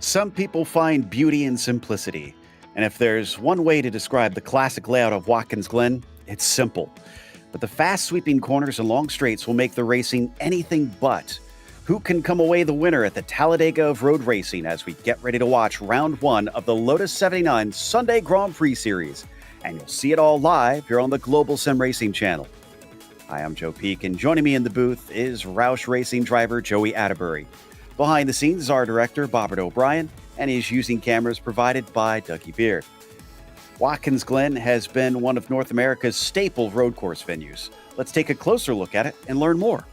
Some people find beauty in simplicity. And if there's one way to describe the classic layout of Watkins Glen, it's simple. But the fast sweeping corners and long straights will make the racing anything but. Who can come away the winner at the Talladega of road racing as we get ready to watch round one of the Lotus 79 Sunday Grand Prix Series? And you'll see it all live here on the Global SimRacing Channel. Hi, I'm Joe Peak, and joining me in the booth is Roush Racing driver Joey Atterbury. Behind the scenes is our director, Bobbert O'Brien, and he's using cameras provided by Dougie Beard. Watkins Glen has been one of North America's staple road course venues. Let's take a closer look at it and learn more.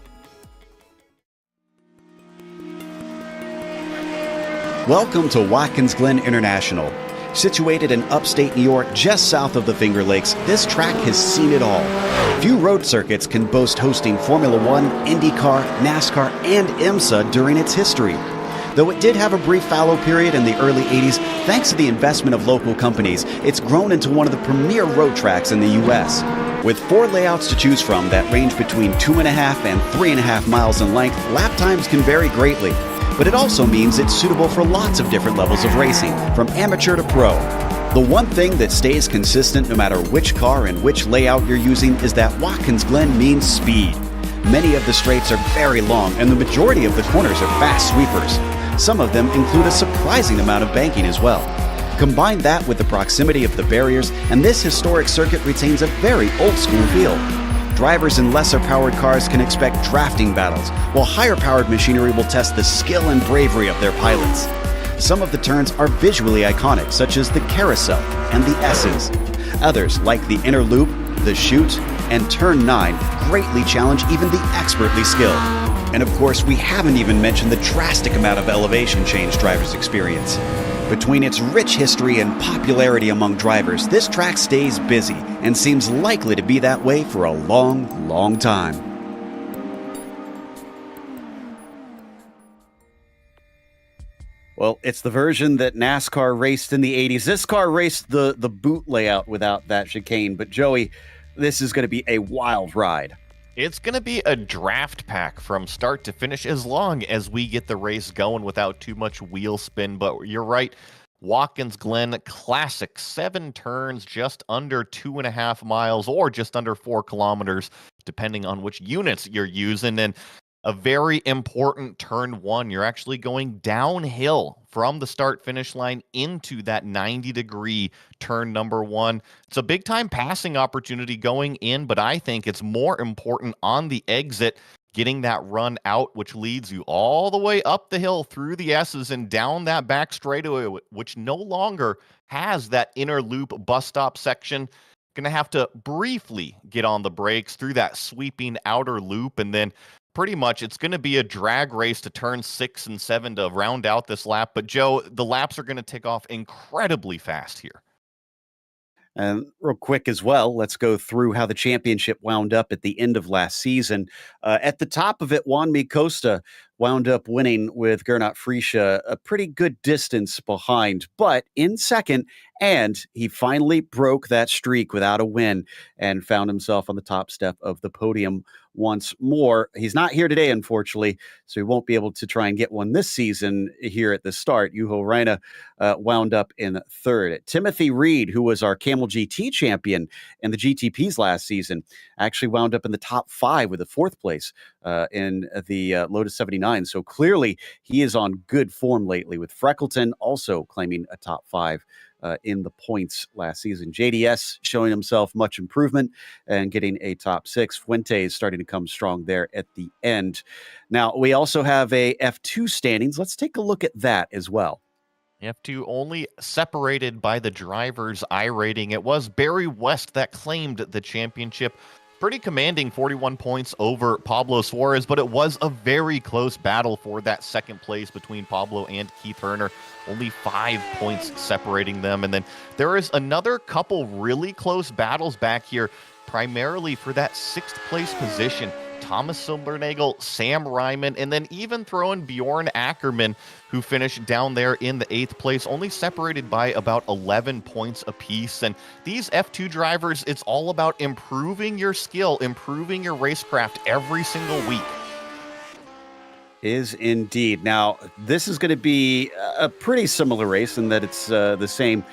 Welcome to Watkins Glen International. Situated in upstate New York, just south of the Finger Lakes, this track has seen it all. Few road circuits can boast hosting Formula One, IndyCar, NASCAR, and IMSA during its history. Though it did have a brief fallow period in the early 80s, thanks to the investment of local companies, it's grown into one of the premier road tracks in the U.S. With 4 layouts to choose from that range between 2.5 and 3.5 miles in length, lap times can vary greatly. But it also means it's suitable for lots of different levels of racing, from amateur to pro. The one thing that stays consistent no matter which car and which layout you're using is that Watkins Glen means speed. Many of the straights are very long, and the majority of the corners are fast sweepers. Some of them include a surprising amount of banking as well. Combine that with the proximity of the barriers, and this historic circuit retains a very old-school feel. Drivers in lesser-powered cars can expect drafting battles, while higher-powered machinery will test the skill and bravery of their pilots. Some of the turns are visually iconic, such as the carousel and the S's. Others, like the inner loop, the chute, and turn 9, greatly challenge even the expertly skilled. And of course, we haven't even mentioned the drastic amount of elevation change drivers experience. Between its rich history and popularity among drivers, this track stays busy and seems likely to be that way for a long, long time. Well, it's the version that NASCAR raced in the 80s. This car raced the boot layout without that chicane, but Joey, this is going to be a wild ride. It's going to be a draft pack from start to finish as long as we get the race going without too much wheel spin. But you're right, Watkins Glen Classic, 7 turns, just under 2.5 miles or just under 4 kilometers, depending on which units you're using. And a very important turn 1. You're actually going downhill from the start-finish line into that 90-degree turn number 1. It's a big-time passing opportunity going in, but I think it's more important on the exit, getting that run out, which leads you all the way up the hill through the S's and down that back straightaway, which no longer has that inner loop bus stop section. Going to have to briefly get on the brakes through that sweeping outer loop, and then pretty much it's going to be a drag race to turn 6 and 7 to round out this lap. But Joe, the laps are going to take off incredibly fast here. And real quick as well, let's go through how the championship wound up at the end of last season. At the top of it, Juan Mi Costa wound up winning with Gernot Frische a pretty good distance behind, but in second, and he finally broke that streak without a win and found himself on the top step of the podium once more. He's not here today, unfortunately, so he won't be able to try and get one this season here at the start. Juho Raina wound up in third. Timothy Reed, who was our Camel GT champion in the GTPs last season, actually wound up in the top 5 with a 4th place in the Lotus 79. So clearly he is on good form lately, with Freckleton also claiming a top 5 in the points last season. JDS showing himself much improvement and getting a top 6. Fuentes starting to come strong there at the end. Now, we also have a F2 standings. Let's take a look at that as well. F2 only separated by the driver's iRating. It was Barry West that claimed the championship. Pretty commanding 41 points over Pablo Suarez, but it was a very close battle for that second place between Pablo and Keith Herner. Only 5 points separating them. And then there is another couple really close battles back here, primarily for that 6th place position. Thomas Silbernagel, Sam Ryman, and then even throw in Bjorn Ackerman, who finished down there in the 8th place, only separated by about 11 points apiece. And these F2 drivers, it's all about improving your skill, improving your racecraft every single week. Is indeed. Now, this is going to be a pretty similar race in that it's the same,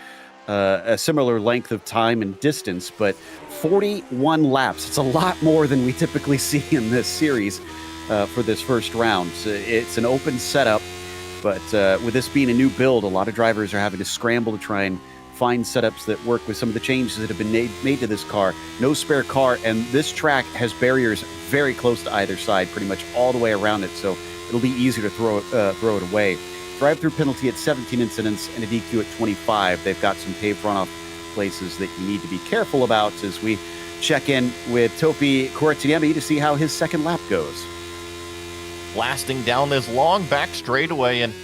a similar length of time and distance, but 41 laps. It's a lot more than we typically see in this series for this first round. So it's an open setup, but with this being a new build, a lot of drivers are having to scramble to try and find setups that work with some of the changes that have been made to this car. No spare car, and this track has barriers very close to either side, pretty much all the way around it, so it'll be easy to throw it away. Drive-through penalty at 17 incidents and a DQ at 25. They've got some paved runoff places that you need to be careful about as we check in with Topi Cortiniemi to see how his second lap goes. Blasting down this long back straightaway, and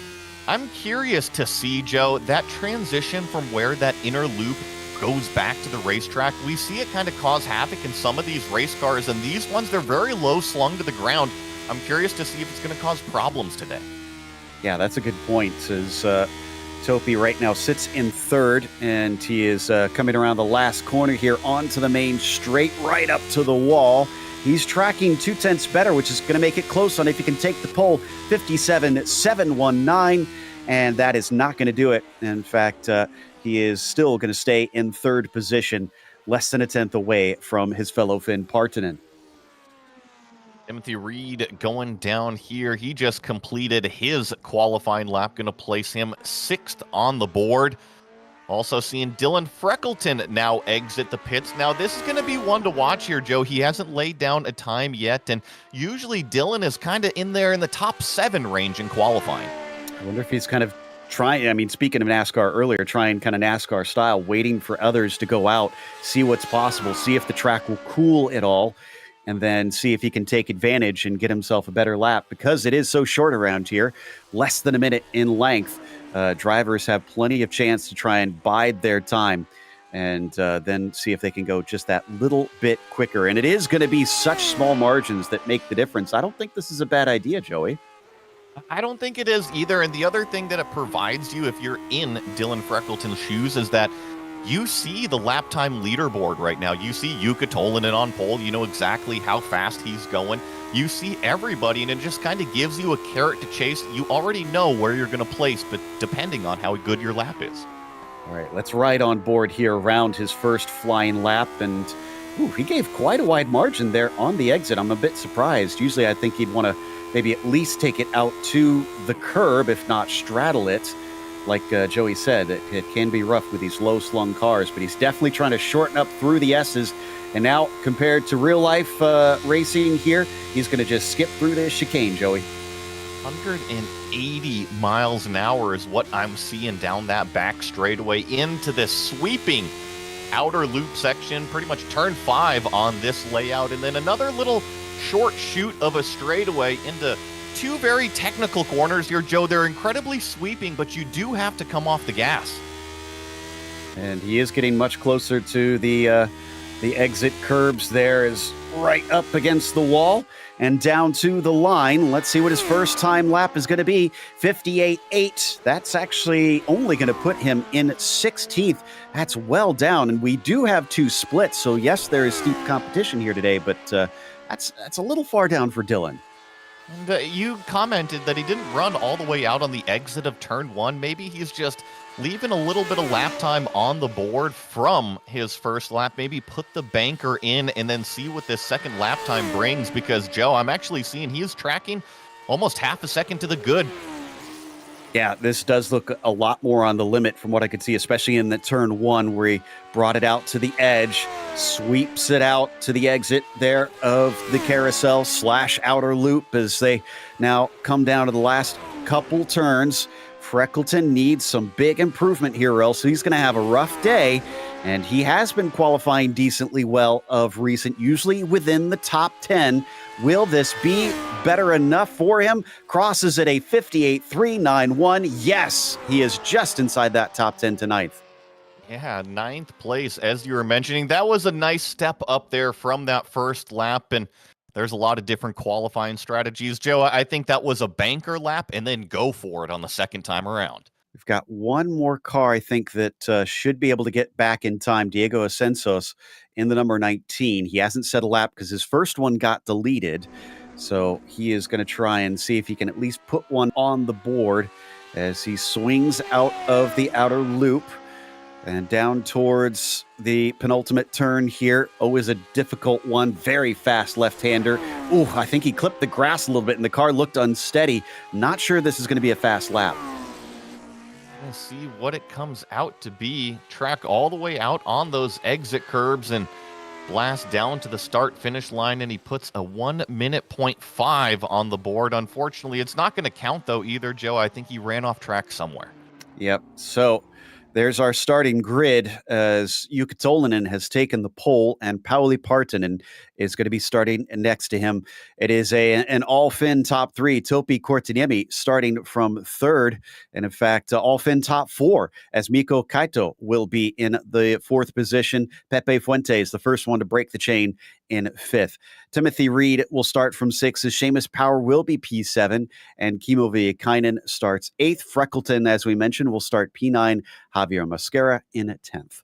I'm curious to see, Joe, that transition from where that inner loop goes back to the racetrack. We see it kind of cause havoc in some of these race cars, and these ones, they're very low slung to the ground. I'm curious to see if it's going to cause problems today. Yeah, that's a good point. As Topi right now sits in third, and he is coming around the last corner here onto the main straight, right up to the wall. He's tracking 0.2 better, which is going to make it close on if he can take the pole, 57.719, and that is not going to do it. In fact, he is still going to stay in third position, less than a tenth away from his fellow Finn Partonen. Timothy Reed going down here. He just completed his qualifying lap, going to place him 6th on the board. Also seeing Dylan Freckleton now exit the pits. Now, this is going to be one to watch here, Joe. He hasn't laid down a time yet, and usually Dylan is kind of in there in the top 7 range in qualifying. I wonder if he's kind of trying, I mean, speaking of NASCAR earlier, trying kind of NASCAR style, waiting for others to go out, see what's possible, see if the track will cool at all, and then see if he can take advantage and get himself a better lap. Because it is so short around here, less than a minute in length, drivers have plenty of chance to try and bide their time and then see if they can go just that little bit quicker. And it is going to be such small margins that make the difference. I don't think this is a bad idea, Joey. I don't think it is either. And the other thing that it provides you if you're in Dylan Freckleton's shoes is that you see the lap time leaderboard right now. You see Jukka Tolinen on pole. You know exactly how fast he's going. You see everybody, and it just kind of gives you a carrot to chase. You already know where you're going to place, but depending on how good your lap is. All right, let's ride on board here around his first flying lap. And he gave quite a wide margin there on the exit. I'm a bit surprised. Usually I think he'd want to maybe at least take it out to the curb, if not straddle it. Like Joey said, it can be rough with these low-slung cars, but he's definitely trying to shorten up through the S's. And now, compared to real-life racing here, he's going to just skip through this chicane, Joey. 180 miles an hour is what I'm seeing down that back straightaway into this sweeping outer loop section, pretty much turn 5 on this layout, and then another little short shoot of a straightaway into 2 very technical corners here, Joe. They're incredibly sweeping, but you do have to come off the gas. And he is getting much closer to the exit curbs. There is right up against the wall and down to the line. Let's see what his first time lap is going to be. 58.8. That's actually only going to put him in 16th. That's well down, and we do have 2 splits. So yes, there is steep competition here today, but that's a little far down for Dylan. And you commented that he didn't run all the way out on the exit of turn 1. Maybe he's just leaving a little bit of lap time on the board from his first lap. Maybe put the banker in and then see what this second lap time brings. Because, Joe, I'm actually seeing he is tracking almost half a second to the good. Yeah, this does look a lot more on the limit from what I could see, especially in the turn 1 where he brought it out to the edge, sweeps it out to the exit there of the carousel / outer loop as they now come down to the last couple turns. Freckleton needs some big improvement here, or else he's going to have a rough day. And he has been qualifying decently well of recent, usually within the top 10. Will this be better enough for him? Crosses at a 58.391. Yes, he is just inside that top 10 to 9th. Yeah, 9th place, as you were mentioning. That was a nice step up there from that first lap, and there's a lot of different qualifying strategies. Joe, I think that was a banker lap, and then go for it on the second time around. We've got one more car, I think, that should be able to get back in time. Diego Asensos in the number 19. He hasn't set a lap because his first one got deleted. So he is going to try and see if he can at least put one on the board as he swings out of the outer loop and down towards the penultimate turn here. Is a difficult one. Very fast left-hander. Ooh, I think he clipped the grass a little bit and the car looked unsteady. Not sure this is going to be a fast lap. We'll see what it comes out to be. Track all the way out on those exit curbs and blast down to the start-finish line, and he puts a 1 minute .5 on the board. Unfortunately, it's not going to count, though, either, Joe. I think he ran off track somewhere. Yep. So there's our starting grid as Jukka Tolinen has taken the pole and Pauli Partanen is going to be starting next to him. It is an all-Finn top three. Topi Korteniemi starting from third. And in fact, all-Finn top four as Mikko Kaito will be in the fourth position. Pepe Fuentes, the first one to break the chain, in fifth. Timothy Reed will start from sixth as Seamus Power will be P7 and Kimmo Viekainen starts eighth. Freckleton, as we mentioned, will start P9. Javier Mascara in 10th.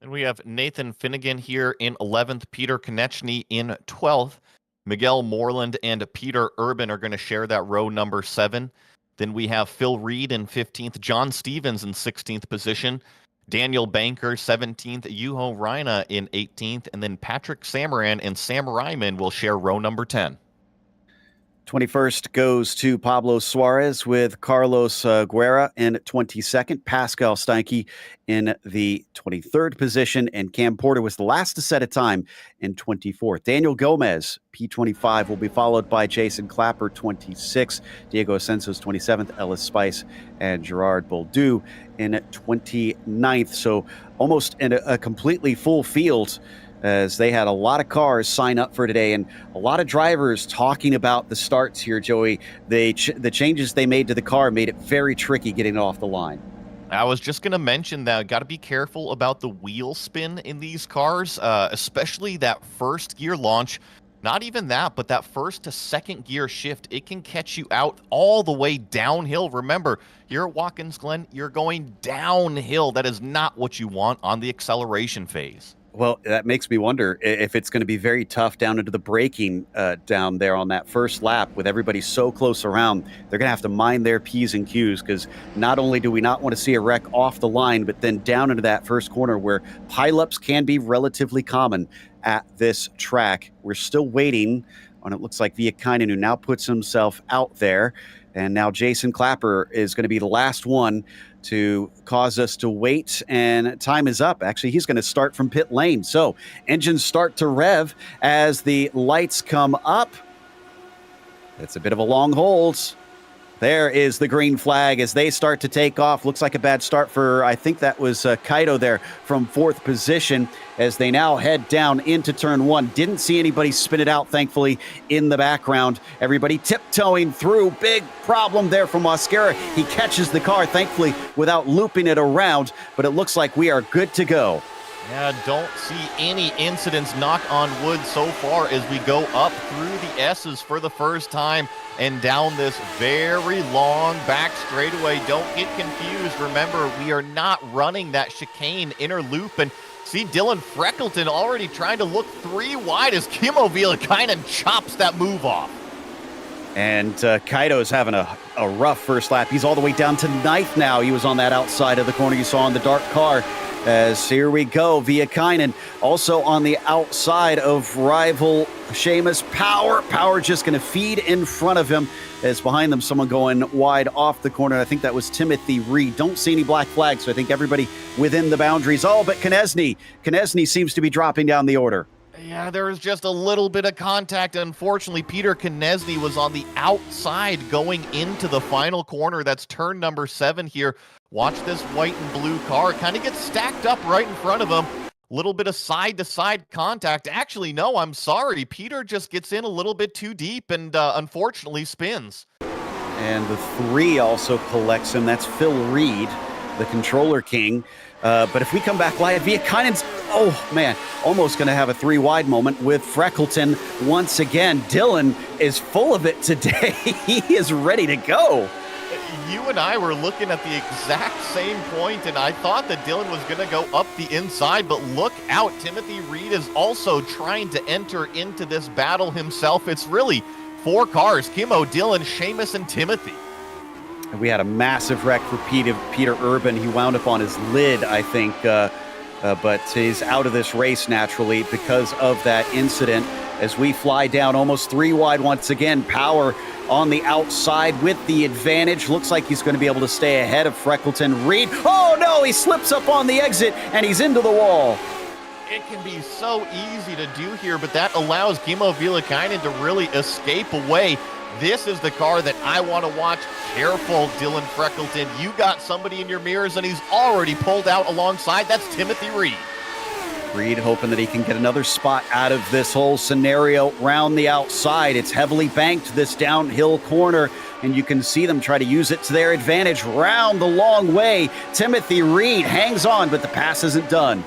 And we have Nathan Finnegan here in 11th, Peter Konechny in 12th. Miguel Moreland and Peter Urban are going to share that row number 7. Then we have Phil Reed in 15th, John Stevens in 16th position, Daniel Banker 17th, Juho Raina in 18th, and then Patrick Samaran and Sam Ryman will share row number 10. 21st goes to Pablo Suarez with Carlos Guerra in 22nd, Pascal Steinke in the 23rd position, and Cam Porter was the last to set a time in 24th. Daniel Gomez, P25, will be followed by Jason Clapper, 26th, Diego Asenso's 27th, Ellis Spice, and Gerard Boldu in 29th. So almost in a completely full field, as they had a lot of cars sign up for today and a lot of drivers talking about the starts here, Joey. The changes they made to the car made it very tricky getting it off the line. I was just going to mention that got to be careful about the wheel spin in these cars, especially that first gear launch. Not even that, but that first to second gear shift, it can catch you out all the way downhill. Remember, you're at Watkins Glen, you're going downhill. That is not what you want on the acceleration phase. Well, that makes me wonder if it's going to be very tough down into the braking down there on that first lap with everybody so close around. They're going to have to mind their P's and Q's because not only do we not want to see a wreck off the line, but then down into that first corner where pileups can be relatively common at this track. We're still waiting on, it looks like, Viekainen, who now puts himself out there. And now Jason Clapper is going to be the last one to cause us to wait, and time is up. Actually, he's going to start from pit lane. So engines start to rev as the lights come up. It's a bit of a long hold. There is the green flag as they start to take off. Looks like a bad start for, I think that was Kaito there from fourth position as they now head down into turn one. Didn't see anybody spin it out, thankfully, in the background. Everybody tiptoeing through. Big problem there for Mascara. He catches the car, thankfully, without looping it around, but it looks like we are good to go. Yeah, don't see any incidents, knock on wood, so far as we go up through the S's for the first time and down this very long back straightaway. Don't get confused. Remember, we are not running that chicane inner loop. And see Dylan Freckleton already trying to look 3 wide as Kimmo Viekainen chops that move off. And Kaito is having a rough first lap. He's all the way down to ninth now. He was on that outside of the corner you saw in the dark car. As here we go, Viekainen also on the outside of rival Seamus Power. Power just going to feed in front of him as behind them someone going wide off the corner. I think that was Timothy Reed. Don't see any black flags, so I think everybody within the boundaries. Oh, but Konechny seems to be dropping down the order. Yeah, there was just a little bit of contact. Unfortunately, Peter Konechny was on the outside going into the final corner. That's turn number 7 here. Watch this white and blue car. It kind of gets stacked up right in front of him. Little bit of side-to-side contact. Actually, no, I'm sorry. Peter just gets in a little bit too deep and unfortunately spins. And the 3 also collects him. That's Phil Reed, the controller king. But if we come back live, Viekainen's, oh man, almost going to have a 3 wide moment with Freckleton once again. Dylan is full of it today. He is ready to go. You and I were looking at the exact same point, and I thought that Dylan was going to go up the inside, but look out. Timothy Reed is also trying to enter into this battle himself. It's really 4 cars, Kimmo, Dylan, Seamus, and Timothy. We had a massive wreck for Peter Urban. He wound up on his lid, I think, but he's out of this race naturally because of that incident. As we fly down almost 3 wide once again, Power on the outside with the advantage. Looks like he's going to be able to stay ahead of Freckleton. Reed, oh no, he slips up on the exit and he's into the wall. It can be so easy to do here, but that allows Kimmo Viilakainen to really escape away. This is the car that I want to watch. Careful, Dylan Freckleton. You got somebody in your mirrors, and he's already pulled out alongside. That's Timothy Reed. Reed hoping that he can get another spot out of this whole scenario round the outside. It's heavily banked, this downhill corner, and you can see them try to use it to their advantage round the long way. Timothy Reed hangs on, but the pass isn't done.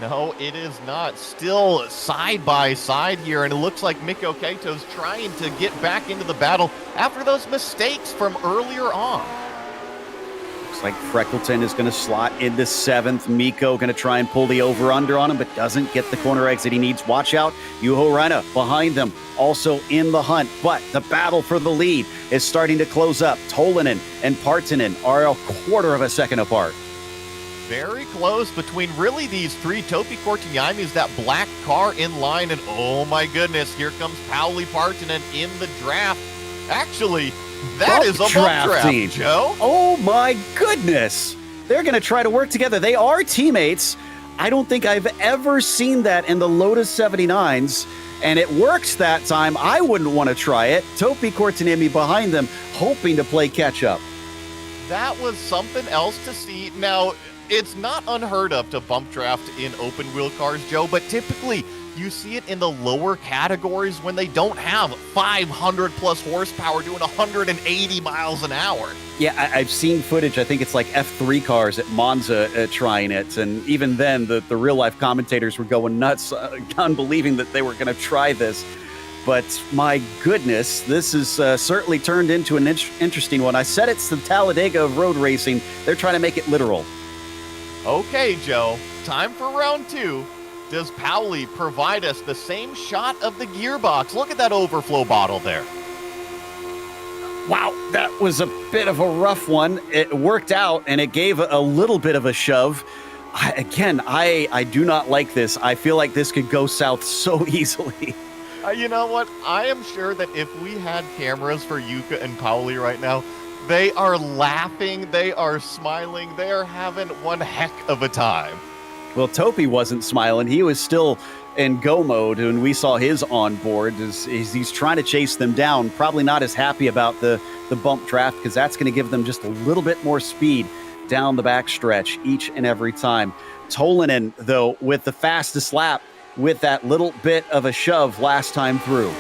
No, it is not. Still side by side here, and it looks like Mikko Kato's trying to get back into the battle after those mistakes from earlier on. Looks like Freckleton is going to slot into 7th. Mikko going to try and pull the over-under on him, but doesn't get the corner exit he needs. Watch out. Juho Raina behind them, also in the hunt, but the battle for the lead is starting to close up. Tolinen and Partanen are a quarter of a second apart. Very close between really these 3. Topi Korteniemi is that black car in line, and oh my goodness, here comes Pauli Partanen in the draft. Actually, that is a bump draft, Joe. Oh my goodness. They're going to try to work together. They are teammates. I don't think I've ever seen that in the Lotus 79s, and it works that time. I wouldn't want to try it. Topi Korteniemi behind them, hoping to play catch up. That was something else to see. Now, it's not unheard of to bump draft in open wheel cars, Joe, but typically you see it in the lower categories when they don't have 500 plus horsepower doing 180 miles an hour. Yeah, I've seen footage. I think it's like F3 cars at Monza trying it. And even then, the real life commentators were going nuts, unbelieving that they were going to try this. But my goodness, this has certainly turned into an interesting one. I said it's the Talladega of road racing. They're trying to make it literal. Okay, Joe, time for round 2. Does Pauli provide us the same shot of the gearbox? Look at that overflow bottle there. Wow, that was a bit of a rough one. It worked out, and it gave a little bit of a shove. I do not like this. I feel like this could go south so easily. You know what? I am sure that if we had cameras for Yuka and Pauli right now, they are laughing, they are smiling, they are having one heck of a time. Well, Topi wasn't smiling. He was still in go mode, and we saw his onboard as he's trying to chase them down. Probably not as happy about the bump draft, because that's going to give them just a little bit more speed down the backstretch each and every time. Tolinen, though, with the fastest lap, with that little bit of a shove last time through.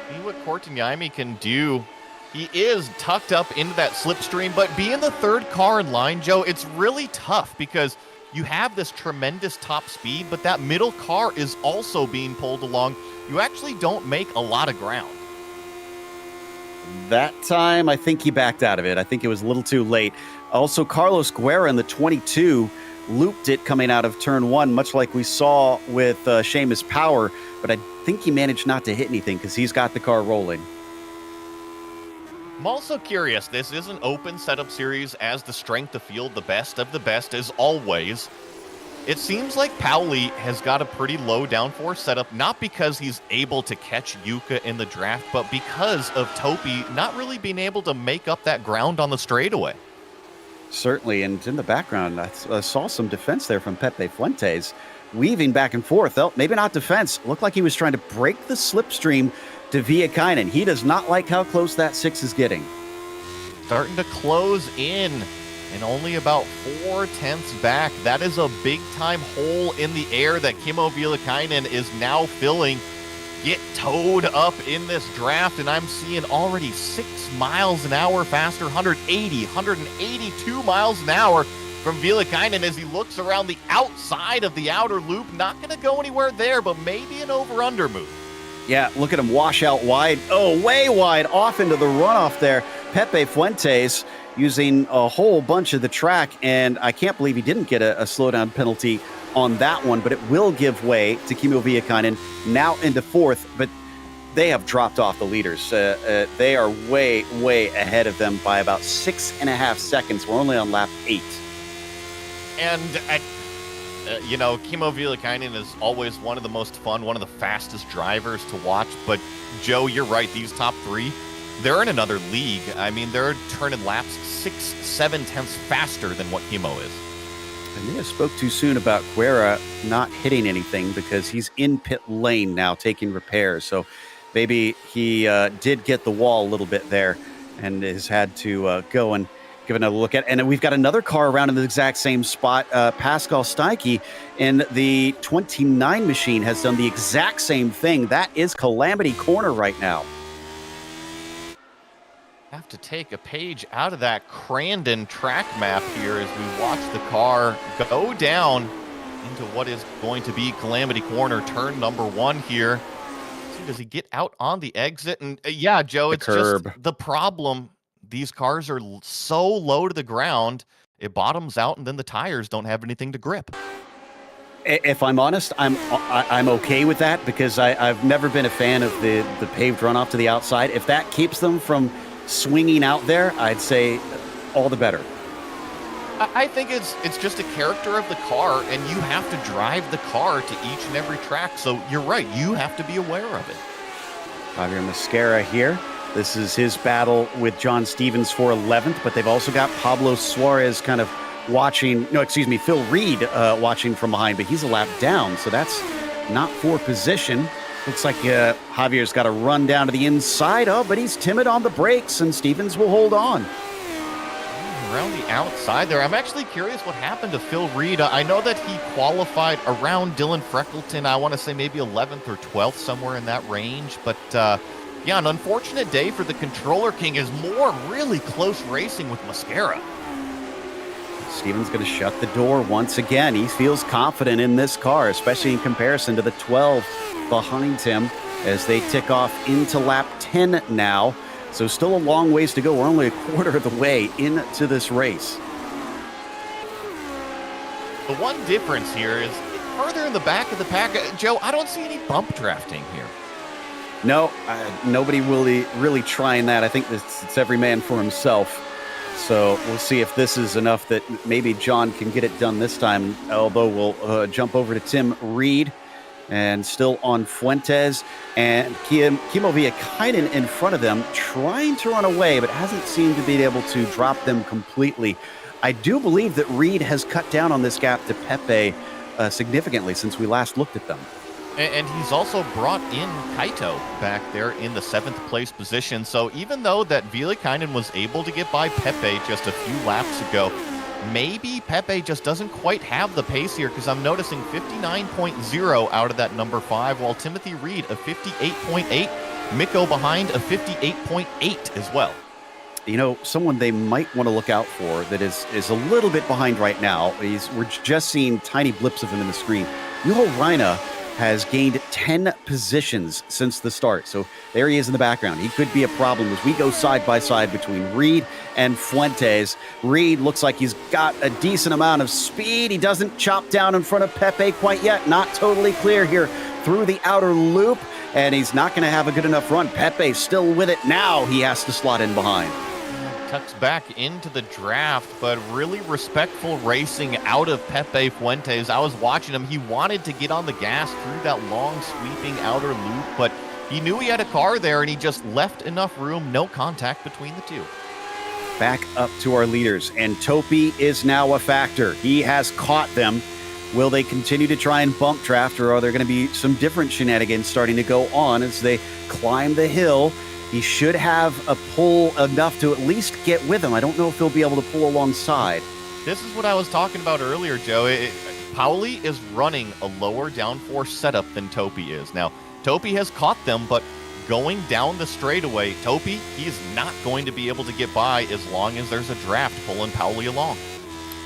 See what Korteniemi can do. He is tucked up into that slipstream, but being the 3rd car in line, Joe, it's really tough because you have this tremendous top speed, but that middle car is also being pulled along. You actually don't make a lot of ground. That time, I think he backed out of it. I think it was a little too late. Also, Carlos Guerra in the 22 looped it coming out of turn 1, much like we saw with Seamus Power, but I think he managed not to hit anything because he's got the car rolling. I'm also curious, this is an open setup series as the strength of field, the best of the best as always. It seems like Pauli has got a pretty low downforce setup, not because he's able to catch Yuka in the draft, but because of Topi not really being able to make up that ground on the straightaway. Certainly, and in the background, I saw some defense there from Pepe Fuentes, weaving back and forth. Oh, maybe not defense. Looked like he was trying to break the slipstream to Viilakainen. He does not like how close that 6 is getting. Starting to close in, and only about 4/10 back. That is a big-time hole in the air that Kimmo Viilakainen is now filling. Get towed up in this draft, and I'm seeing already 6 miles an hour faster, 182 miles an hour from Viilakainen as he looks around the outside of the outer loop. Not going to go anywhere there, but maybe an over-under move. Yeah, look at him wash out wide. Oh, way wide off into the runoff there. Pepe Fuentes using a whole bunch of the track, and I can't believe he didn't get a slowdown penalty on that one, but it will give way to Kimmo Viilakainen now into 4th. But they have dropped off the leaders. They are way ahead of them by about 6.5 seconds. We're only on lap 8. And, Kimmo Viilikainen is always one of the most fun, one of the fastest drivers to watch. But, Joe, you're right. These top 3, they're in another league. I mean, they're turning laps 6-7 tenths faster than what Kimmo is. I may have spoke too soon about Guerra not hitting anything because he's in pit lane now taking repairs. So maybe he did get the wall a little bit there and has had to go and give another look at. And we've got another car around in the exact same spot. Pascal Steinke in the 29 machine has done the exact same thing. That is Calamity Corner right now. Have to take a page out of that Crandon track map here as we watch the car go down into what is going to be Calamity Corner, turn number 1 here. So does he get out on the exit? And yeah, Joe, it's curb. Just the problem. These cars are so low to the ground, it bottoms out, and then the tires don't have anything to grip. If I'm honest, I'm okay with that because I've never been a fan of the paved runoff to the outside. If that keeps them from swinging out there, I'd say all the better. I think it's just a character of the car, and you have to drive the car to each and every track. So you're right, you have to be aware of it. Javier Mascara here. This is his battle with John Stevens for 11th, but they've also got Pablo Suarez kind of Phil Reed watching from behind, but he's a lap down, so that's not for position. Looks like Javier's got to run down to the inside. Oh, but he's timid on the brakes, and Stevens will hold on. Around the outside there. I'm actually curious what happened to Phil Reed. I know that he qualified around Dylan Freckleton. I want to say maybe 11th or 12th, somewhere in that range. But, yeah, an unfortunate day for the Controller King is more really close racing with Mascara. Stevens going to shut the door once again. He feels confident in this car, especially in comparison to the 12 behind him as they tick off into lap 10 now. So still a long ways to go. We're only a quarter of the way into this race. The one difference here is further in the back of the pack. Joe, I don't see any bump drafting here. No, nobody really trying that. I think it's every man for himself. So we'll see if this is enough that maybe John can get it done this time. Although we'll jump over to Tim Reed and still on Fuentes and Kimmo Viilikainen in front of them, trying to run away, but hasn't seemed to be able to drop them completely. I do believe that Reed has cut down on this gap to Pepe significantly since we last looked at them. And he's also brought in Kaito back there in the 7th place position. So even though that Viilikainen was able to get by Pepe just a few laps ago, maybe Pepe just doesn't quite have the pace here, because I'm noticing 59.0 out of that number 5, while Timothy Reed a 58.8, Mikko behind a 58.8 as well. You know, someone they might want to look out for that is a little bit behind right now. We're just seeing tiny blips of him in the screen. Juho Raina has gained 10 positions since the start. So there he is in the background. He could be a problem as we go side by side between Reed and Fuentes. Reed looks like he's got a decent amount of speed. He doesn't chop down in front of Pepe quite yet. Not totally clear here through the outer loop, and he's not going to have a good enough run. Pepe's still with it now. He has to slot in behind. Tucks back into the draft, but really respectful racing out of Pepe Fuentes. I was watching him. He wanted to get on the gas through that long sweeping outer loop, but he knew he had a car there, and he just left enough room, no contact between the two. Back up to our leaders, and Topi is now a factor. He has caught them. Will they continue to try and bump draft, or are there going to be some different shenanigans starting to go on as they climb the hill? He should have a pull enough to at least get with him. I don't know if he'll be able to pull alongside. This is what I was talking about earlier, Joe. Pauli is running a lower downforce setup than Topi is. Now, Topi has caught them, but going down the straightaway, Topi, he's not going to be able to get by as long as there's a draft pulling Pauli along.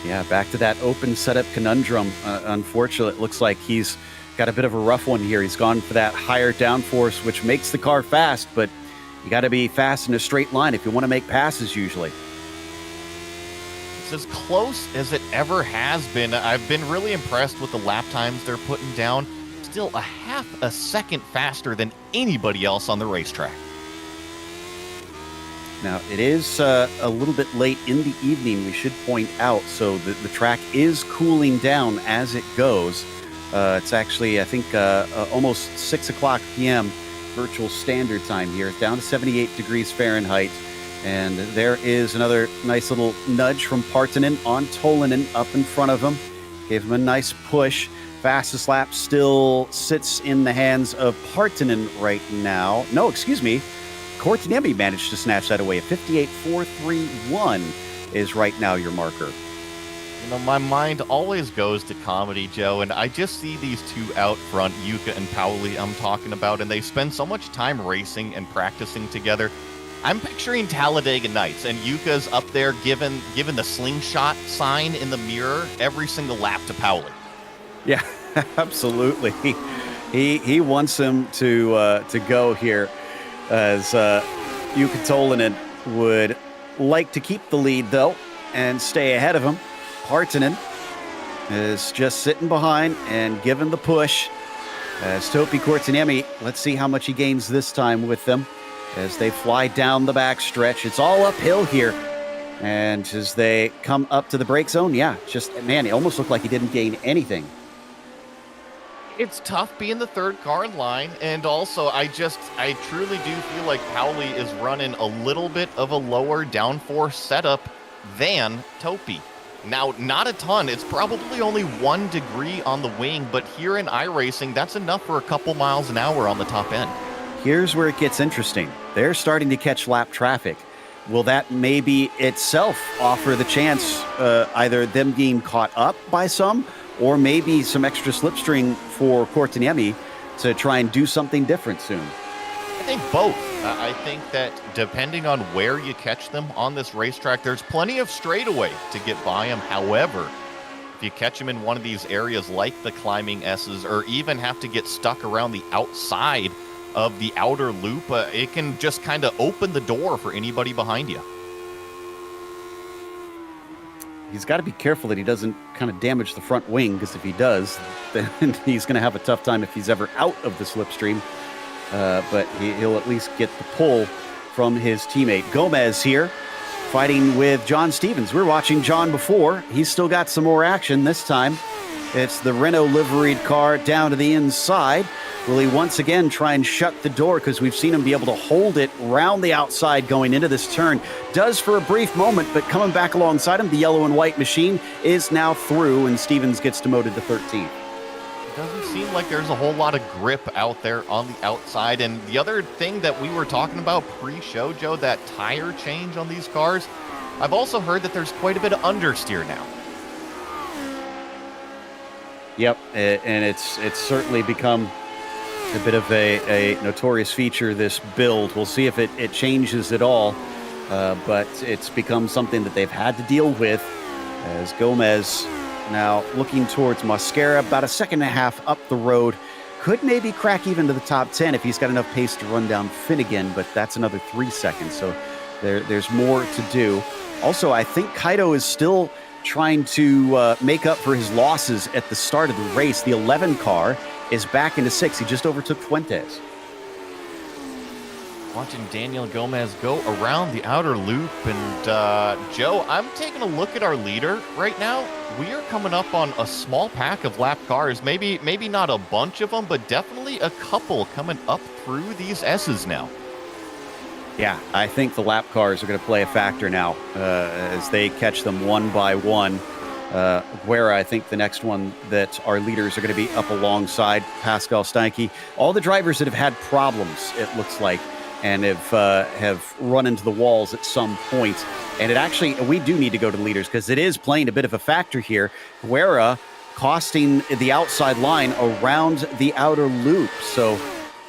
Yeah, back to that open setup conundrum. Unfortunately, it looks like he's got a bit of a rough one here. He's gone for that higher downforce, which makes the car fast, but you got to be fast in a straight line if you want to make passes usually. It's as close as it ever has been. I've been really impressed with the lap times they're putting down. still a half a second faster than anybody else on the racetrack. Now, it is a little bit late in the evening, we should point out, so the track is cooling down as it goes. It's actually, I think, almost 6 o'clock p.m. virtual standard time here, down to 78 degrees Fahrenheit. And there is another nice little nudge from Partanen on Tolinen up in front of him. Gave him a nice push. Fastest lap still sits in the hands of Partanen right now. No, excuse me. Korteniemi managed to snatch that away. 58.431 is right now your marker. You know, my mind always goes to comedy, Joe, and I just see these two out front, Yuka and Pauli I'm talking about, and they spend so much time racing and practicing together. I'm picturing Talladega Nights, and Yuka's up there giving the slingshot sign in the mirror every single lap to Pauli. Yeah, absolutely. He wants him to go here, as Yuka Tolinen would like to keep the lead, though, and stay ahead of him. Partanen is just sitting behind and giving the push. As Topi Korteniemi, let's see how much he gains this time with them as they fly down the backstretch. It's all uphill here. And as they come up to the brake zone, yeah, just, man, it almost looked like he didn't gain anything. It's tough being the third car in line, and also I truly do feel like Pauli is running a little bit of a lower downforce setup than Topi. Now, not a ton. It's probably only 1 degree on the wing, but here in iRacing, that's enough for a couple miles an hour on the top end. Here's where it gets interesting. They're starting to catch lap traffic. Will that maybe itself offer the chance, either them being caught up by some, or maybe some extra slipstream for Korteniemi to try and do something different soon? I think both. I think that depending on where you catch them on this racetrack, there's plenty of straightaway to get by them. However, if you catch them in one of these areas like the climbing S's, or even have to get stuck around the outside of the outer loop, it can just kind of open the door for anybody behind you. He's got to be careful that he doesn't kind of damage the front wing, because if he does, then he's going to have a tough time if he's ever out of the slipstream. But he'll at least get the pull from his teammate. Gomez here, fighting with John Stevens. We were watching John before. He's still got some more action this time. It's the Renault liveried car down to the inside. Will he once again try and shut the door, because we've seen him be able to hold it round the outside going into this turn. Does for a brief moment, but coming back alongside him, the yellow and white machine is now through, and Stevens gets demoted to 13th. It doesn't seem like there's a whole lot of grip out there on the outside. And the other thing that we were talking about pre-show, Joe, that tire change on these cars, I've also heard that there's quite a bit of understeer now. Yep, and it's certainly become a bit of a notorious feature, this build. We'll see if it changes at all, but it's become something that they've had to deal with, as Gomez now looking towards Mosquera, about a second and a half up the road. Could maybe crack even to the top 10 if he's got enough pace to run down Finnegan, but that's another 3 seconds, so there's more to do. Also, I think Kaito is still trying to make up for his losses at the start of the race. The 11 car is back into 6. He just overtook Fuentes. Watching Daniel Gomez go around the outer loop. And Joe, I'm taking a look at our leader right now. We are coming up on a small pack of lap cars. Maybe not a bunch of them, but definitely a couple coming up through these S's now. Yeah, I think the lap cars are going to play a factor now as they catch them one by one. Where I think the next one that our leaders are going to be up alongside Pascal Steinke. All the drivers that have had problems, it looks like, and have run into the walls at some point. And it actually, we do need to go to the leaders, because it is playing a bit of a factor here. Guerra costing the outside line around the outer loop. So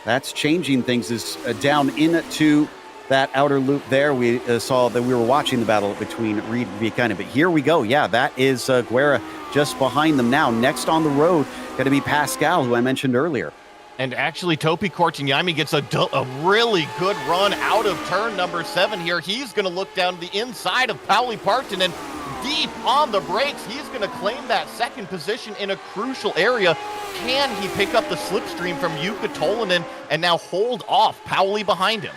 that's changing things. Is down into that outer loop there. We saw that we were watching the battle between Reed and Viacana. But here we go. Yeah, that is Guerra just behind them now. Next on the road, going to be Pascal, who I mentioned earlier. And actually, Topi Korteniemi gets a really good run out of turn number 7 here. He's going to look down the inside of Pauli Partanen. deep on the brakes. He's going to claim that second position in a crucial area. Can he pick up the slipstream from Jukka Tolvanen and now hold off Pauli behind him?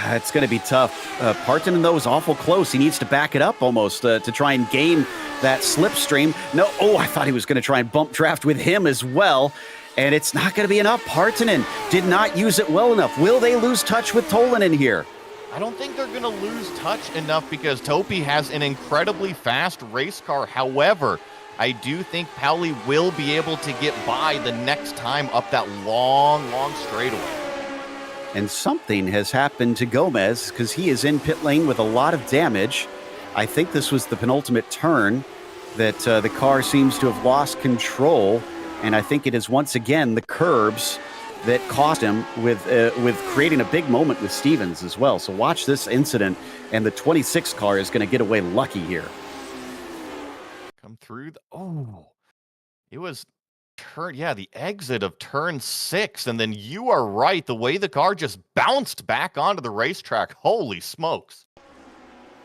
It's going to be tough. Partonen, though, is awful close. He needs to back it up almost to try and gain that slipstream. No, I thought he was going to try and bump draft with him as well. And it's not going to be enough. Partonen did not use it well enough. Will they lose touch with Tolvanen here? I don't think they're going to lose touch enough because Topi has an incredibly fast race car. However, I do think Pauli will be able to get by the next time up that long, long straightaway. And something has happened to Gomez because he is in pit lane with a lot of damage. I think this was the penultimate turn that the car seems to have lost control. And I think it is once again the curbs that cost him with creating a big moment with Stevens as well. So watch this incident, and the 26 car is going to get away lucky here. Come through. It was the exit of turn 6, and then you are right. The way the car just bounced back onto the racetrack. Holy smokes.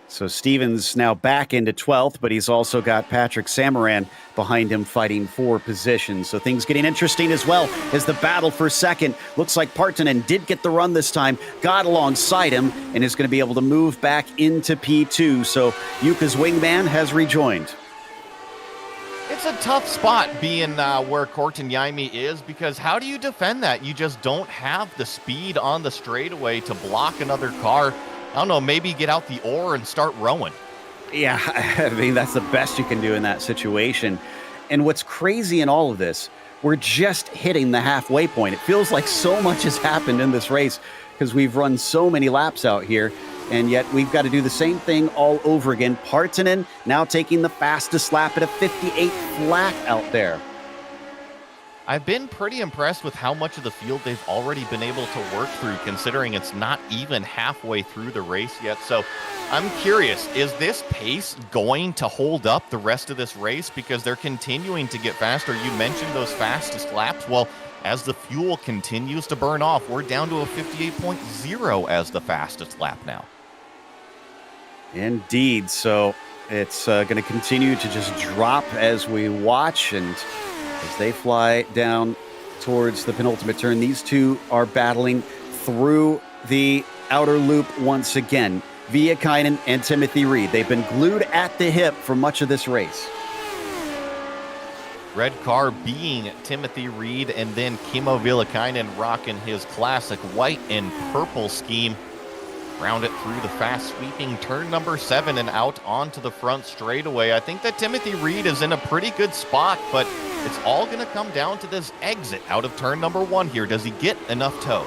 So Stevens now back into 12th, but he's also got Patrick Samaran behind him fighting for position. So things getting interesting as well as the battle for second. Looks like Partonen did get the run this time, got alongside him, and is going to be able to move back into P2. So Jukka's wingman has rejoined. It's a tough spot being where Corten Jaime is, because how do you defend that? You just don't have the speed on the straightaway to block another car. I don't know, maybe get out the oar and start rowing. Yeah, I mean, that's the best you can do in that situation. And what's crazy in all of this, we're just hitting the halfway point. It feels like so much has happened in this race because we've run so many laps out here, and yet we've got to do the same thing all over again. Partonen now taking the fastest lap at a 58 flat out there. I've been pretty impressed with how much of the field they've already been able to work through, considering it's not even halfway through the race yet. So I'm curious, is this pace going to hold up the rest of this race? Because they're continuing to get faster. You mentioned those fastest laps. Well, as the fuel continues to burn off, we're down to a 58.0 as the fastest lap now. Indeed. So it's going to continue to just drop as we watch, and as they fly down towards the penultimate turn, these two are battling through the outer loop once again. Viekainen and Timothy Reed. They've been glued at the hip for much of this race. Red car being Timothy Reed, and then Kimmo Viekainen rocking his classic white and purple scheme. Round it through the fast sweeping turn number 7 and out onto the front straightaway. I think that Timothy Reed is in a pretty good spot, but it's all going to come down to this exit out of turn number 1 here. Does he get enough toe?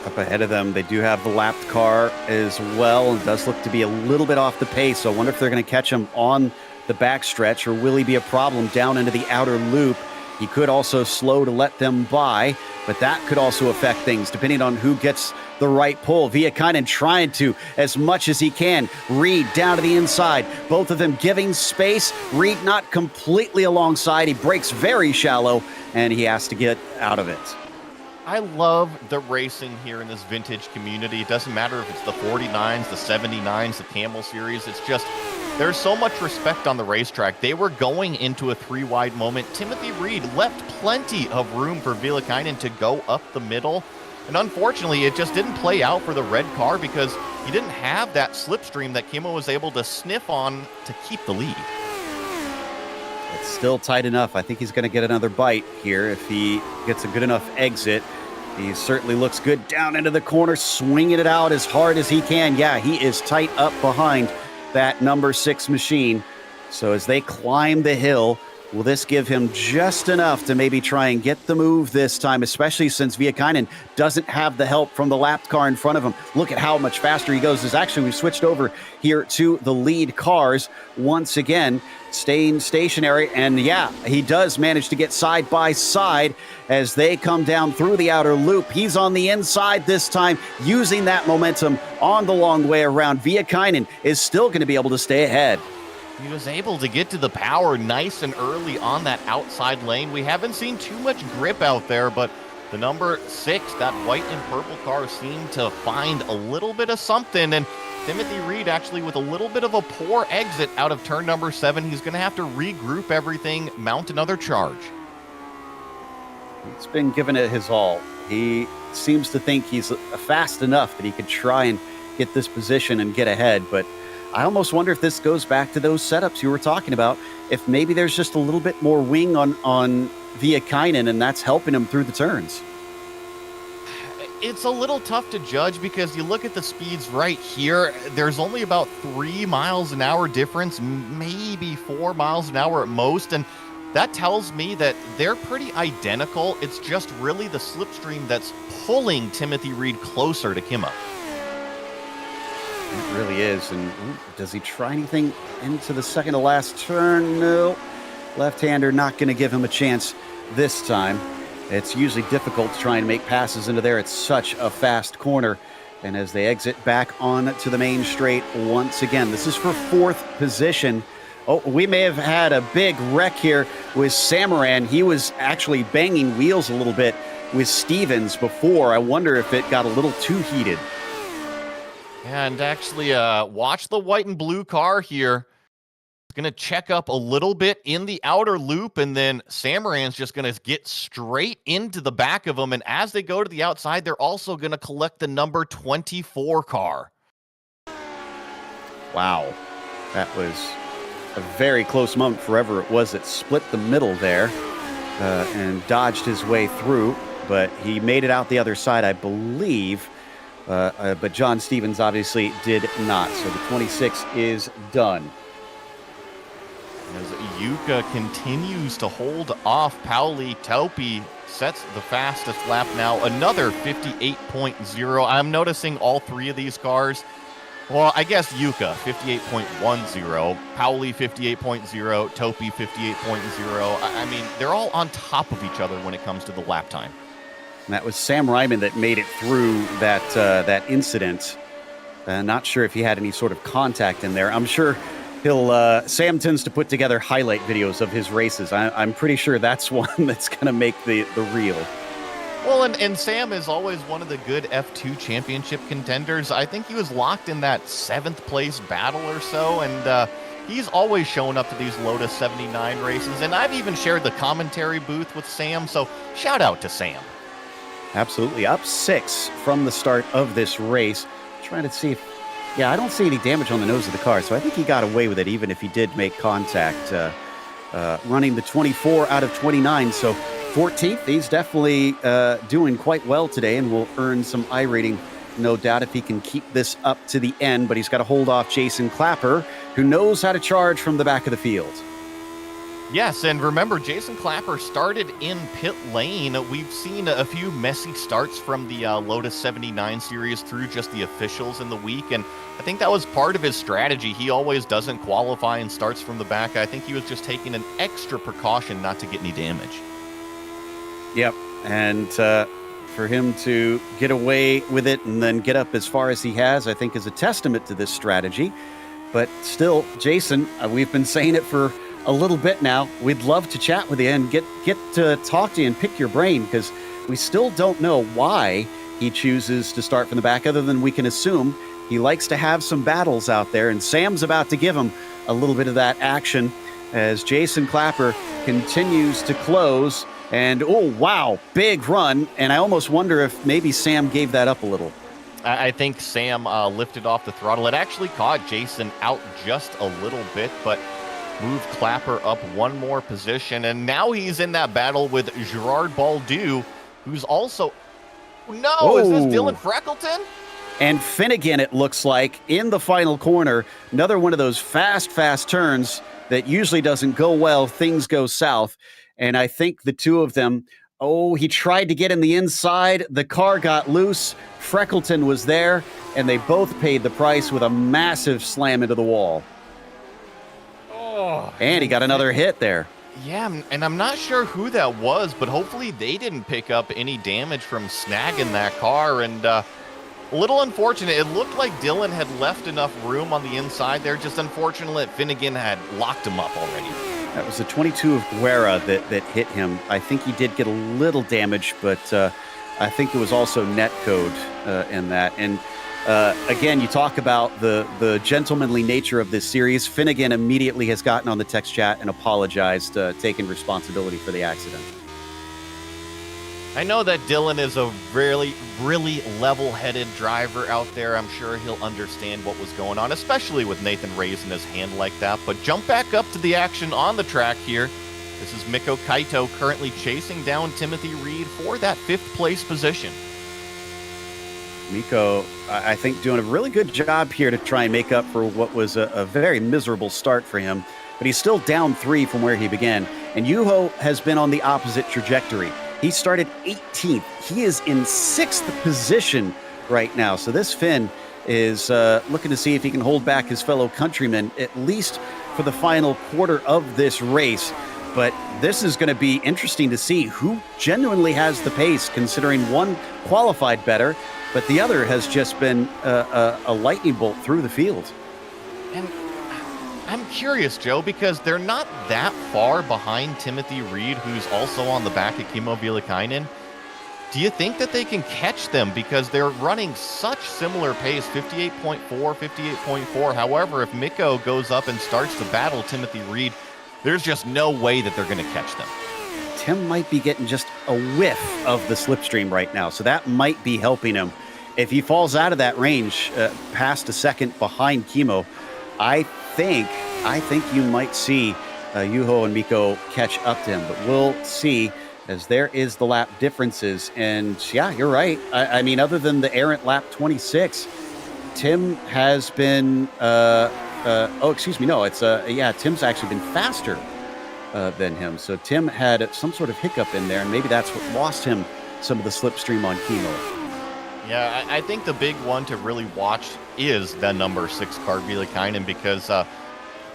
Up ahead of them, they do have the lapped car as well, and does look to be a little bit off the pace. So I wonder if they're going to catch him on the backstretch, or will he be a problem down into the outer loop? He could also slow to let them by, but that could also affect things depending on who gets the right pull. Viekainen trying to, as much as he can. Reed down to the inside. Both of them giving space. Reed not completely alongside. He breaks very shallow, and he has to get out of it. I love the racing here in this vintage community. It doesn't matter if it's the 49s, the 79s, the Camel Series. It's just, there's so much respect on the racetrack. They were going into a 3-wide moment. Timothy Reed left plenty of room for Viekainen to go up the middle. And unfortunately, it just didn't play out for the red car because he didn't have that slipstream that Kimmo was able to sniff on to keep the lead. It's still tight enough. I think he's going to get another bite here if he gets a good enough exit. He certainly looks good down into the corner, swinging it out as hard as he can. Yeah, he is tight up behind that number 6 machine. So as they climb the hill, will this give him just enough to maybe try and get the move this time, especially since Viekainen doesn't have the help from the lapped car in front of him? Look at how much faster he goes. As actually we've switched over here to the lead cars once again, staying stationary. And yeah, he does manage to get side by side as they come down through the outer loop. He's on the inside this time, using that momentum on the long way around. Viekainen is still going to be able to stay ahead. He was able to get to the power nice and early on that outside lane. We haven't seen too much grip out there, but The number 6, that white and purple car, seemed to find a little bit of something, and Timothy Reed actually with a little bit of a poor exit out of turn number 7. He's going to have to regroup everything, mount another charge. He's been giving it his all. He seems to think he's fast enough that he could try and get this position and get ahead, but I almost wonder if this goes back to those setups you were talking about, if maybe there's just a little bit more wing on Viekainen, and that's helping him through the turns. It's a little tough to judge because you look at the speeds right here. There's only about 3 miles an hour difference, maybe 4 miles an hour at most, and that tells me that they're pretty identical. It's just really the slipstream that's pulling Timothy Reed closer to Kimma. It really is. And does he try anything into the second to last turn? No. Left-hander not going to give him a chance this time. It's usually difficult to try and make passes into there. It's such a fast corner. And as they exit back on to the main straight once again, this is for 4th position. Oh, we may have had a big wreck here with Samaran. He was actually banging wheels a little bit with Stevens before. I wonder if it got a little too heated. And actually, watch the white and blue car here. It's going to check up a little bit in the outer loop, and then Samaran's just going to get straight into the back of them. And as they go to the outside, they're also going to collect the number 24 car. Wow. That was a very close moment for whoever it was that split the middle there and dodged his way through, but he made it out the other side, I believe. But John Stevens obviously did not. So the 26 is done. As Yuka continues to hold off Pauli, Taupi sets the fastest lap now, another 58.0. I'm noticing all 3 of these cars. Well, I guess Yuka, 58.10, Pauli, 58.0, Taupi, 58.0. I mean, they're all on top of each other when it comes to the lap time. And that was Sam Ryman that made it through that incident. Not sure if he had any sort of contact in there. I'm sure Sam tends to put together highlight videos of his races. I'm pretty sure that's one that's going to make the reel. Well, and Sam is always one of the good F2 championship contenders. I think he was locked in that 7th place battle or so, and he's always showing up to these Lotus 79 races. And I've even shared the commentary booth with Sam, so shout out to Sam. Absolutely. Up 6 from the start of this race. Trying to see if... Yeah, I don't see any damage on the nose of the car, so I think he got away with it even if he did make contact. Running the 24 out of 29, so 14th. He's definitely doing quite well today and will earn some I rating, no doubt, if he can keep this up to the end. But he's got to hold off Jason Clapper, who knows how to charge from the back of the field. Yes, and remember, Jason Clapper started in pit lane. We've seen a few messy starts from the Lotus 79 series through just the officials in the week, and I think that was part of his strategy. He always doesn't qualify and starts from the back. I think he was just taking an extra precaution not to get any damage. Yep, and for him to get away with it and then get up as far as he has, I think is a testament to this strategy. But still, Jason, we've been saying it for a little bit now. We'd love to chat with you and get to talk to you and pick your brain, because we still don't know why he chooses to start from the back, other than we can assume he likes to have some battles out there, and Sam's about to give him a little bit of that action as Jason Clapper continues to close. And oh wow, big run, and I almost wonder if maybe Sam gave that up a little. I think Sam lifted off the throttle. It actually caught Jason out just a little bit, but moved Clapper up one more position, and now he's in that battle with Gerard Baldoux, who's also... No, Is this Dylan Freckleton? And Finnegan, it looks like, in the final corner. Another one of those fast turns that usually doesn't go well. Things go south. And I think the two of them... Oh, he tried to get in the inside. The car got loose. Freckleton was there, and they both paid the price with a massive slam into the wall. And he got another hit there. Yeah, and I'm not sure who that was, but hopefully they didn't pick up any damage from snagging that car. And a little unfortunate. It looked like Dylan had left enough room on the inside there. Just unfortunate Finnegan had locked him up already. That was the 22 of Guerra that hit him. I think he did get a little damage, but I think it was also net code in that. And again, you talk about the gentlemanly nature of this series. Finnegan immediately has gotten on the text chat and apologized, taking responsibility for the accident. I know that Dylan is a really, really level-headed driver out there. I'm sure he'll understand what was going on, especially with Nathan raising his hand like that. But jump back up to the action on the track here. This is Mikko Kaito currently chasing down Timothy Reed for that 5th place position. Mikko, I think, doing a really good job here to try and make up for what was a very miserable start for him. But he's still down 3 from where he began. And Juho has been on the opposite trajectory. He started 18th. He is in 6th position right now. So this Finn is looking to see if he can hold back his fellow countrymen, at least for the final quarter of this race. But this is going to be interesting to see who genuinely has the pace, considering one qualified better, but the other has just been a lightning bolt through the field. And I'm curious, Joe, because they're not that far behind Timothy Reed, who's also on the back of Kimmo Vilakainen. Do you think that they can catch them? Because they're running such similar pace, 58.4, 58.4. However, if Mikko goes up and starts to battle Timothy Reed, there's just no way that they're going to catch them. Tim might be getting just a whiff of the slipstream right now, so that might be helping him. If he falls out of that range, past a second behind Kimmo, I think you might see Juho and Mikko catch up to him, but we'll see, as there is the lap differences. And yeah, you're right. I mean, other than the errant lap 26, Tim has been, Tim's actually been faster than him. So Tim had some sort of hiccup in there, and maybe that's what lost him some of the slipstream on Kimmo. Yeah, I think the big one to really watch is the number 6 car, Vilakainen, because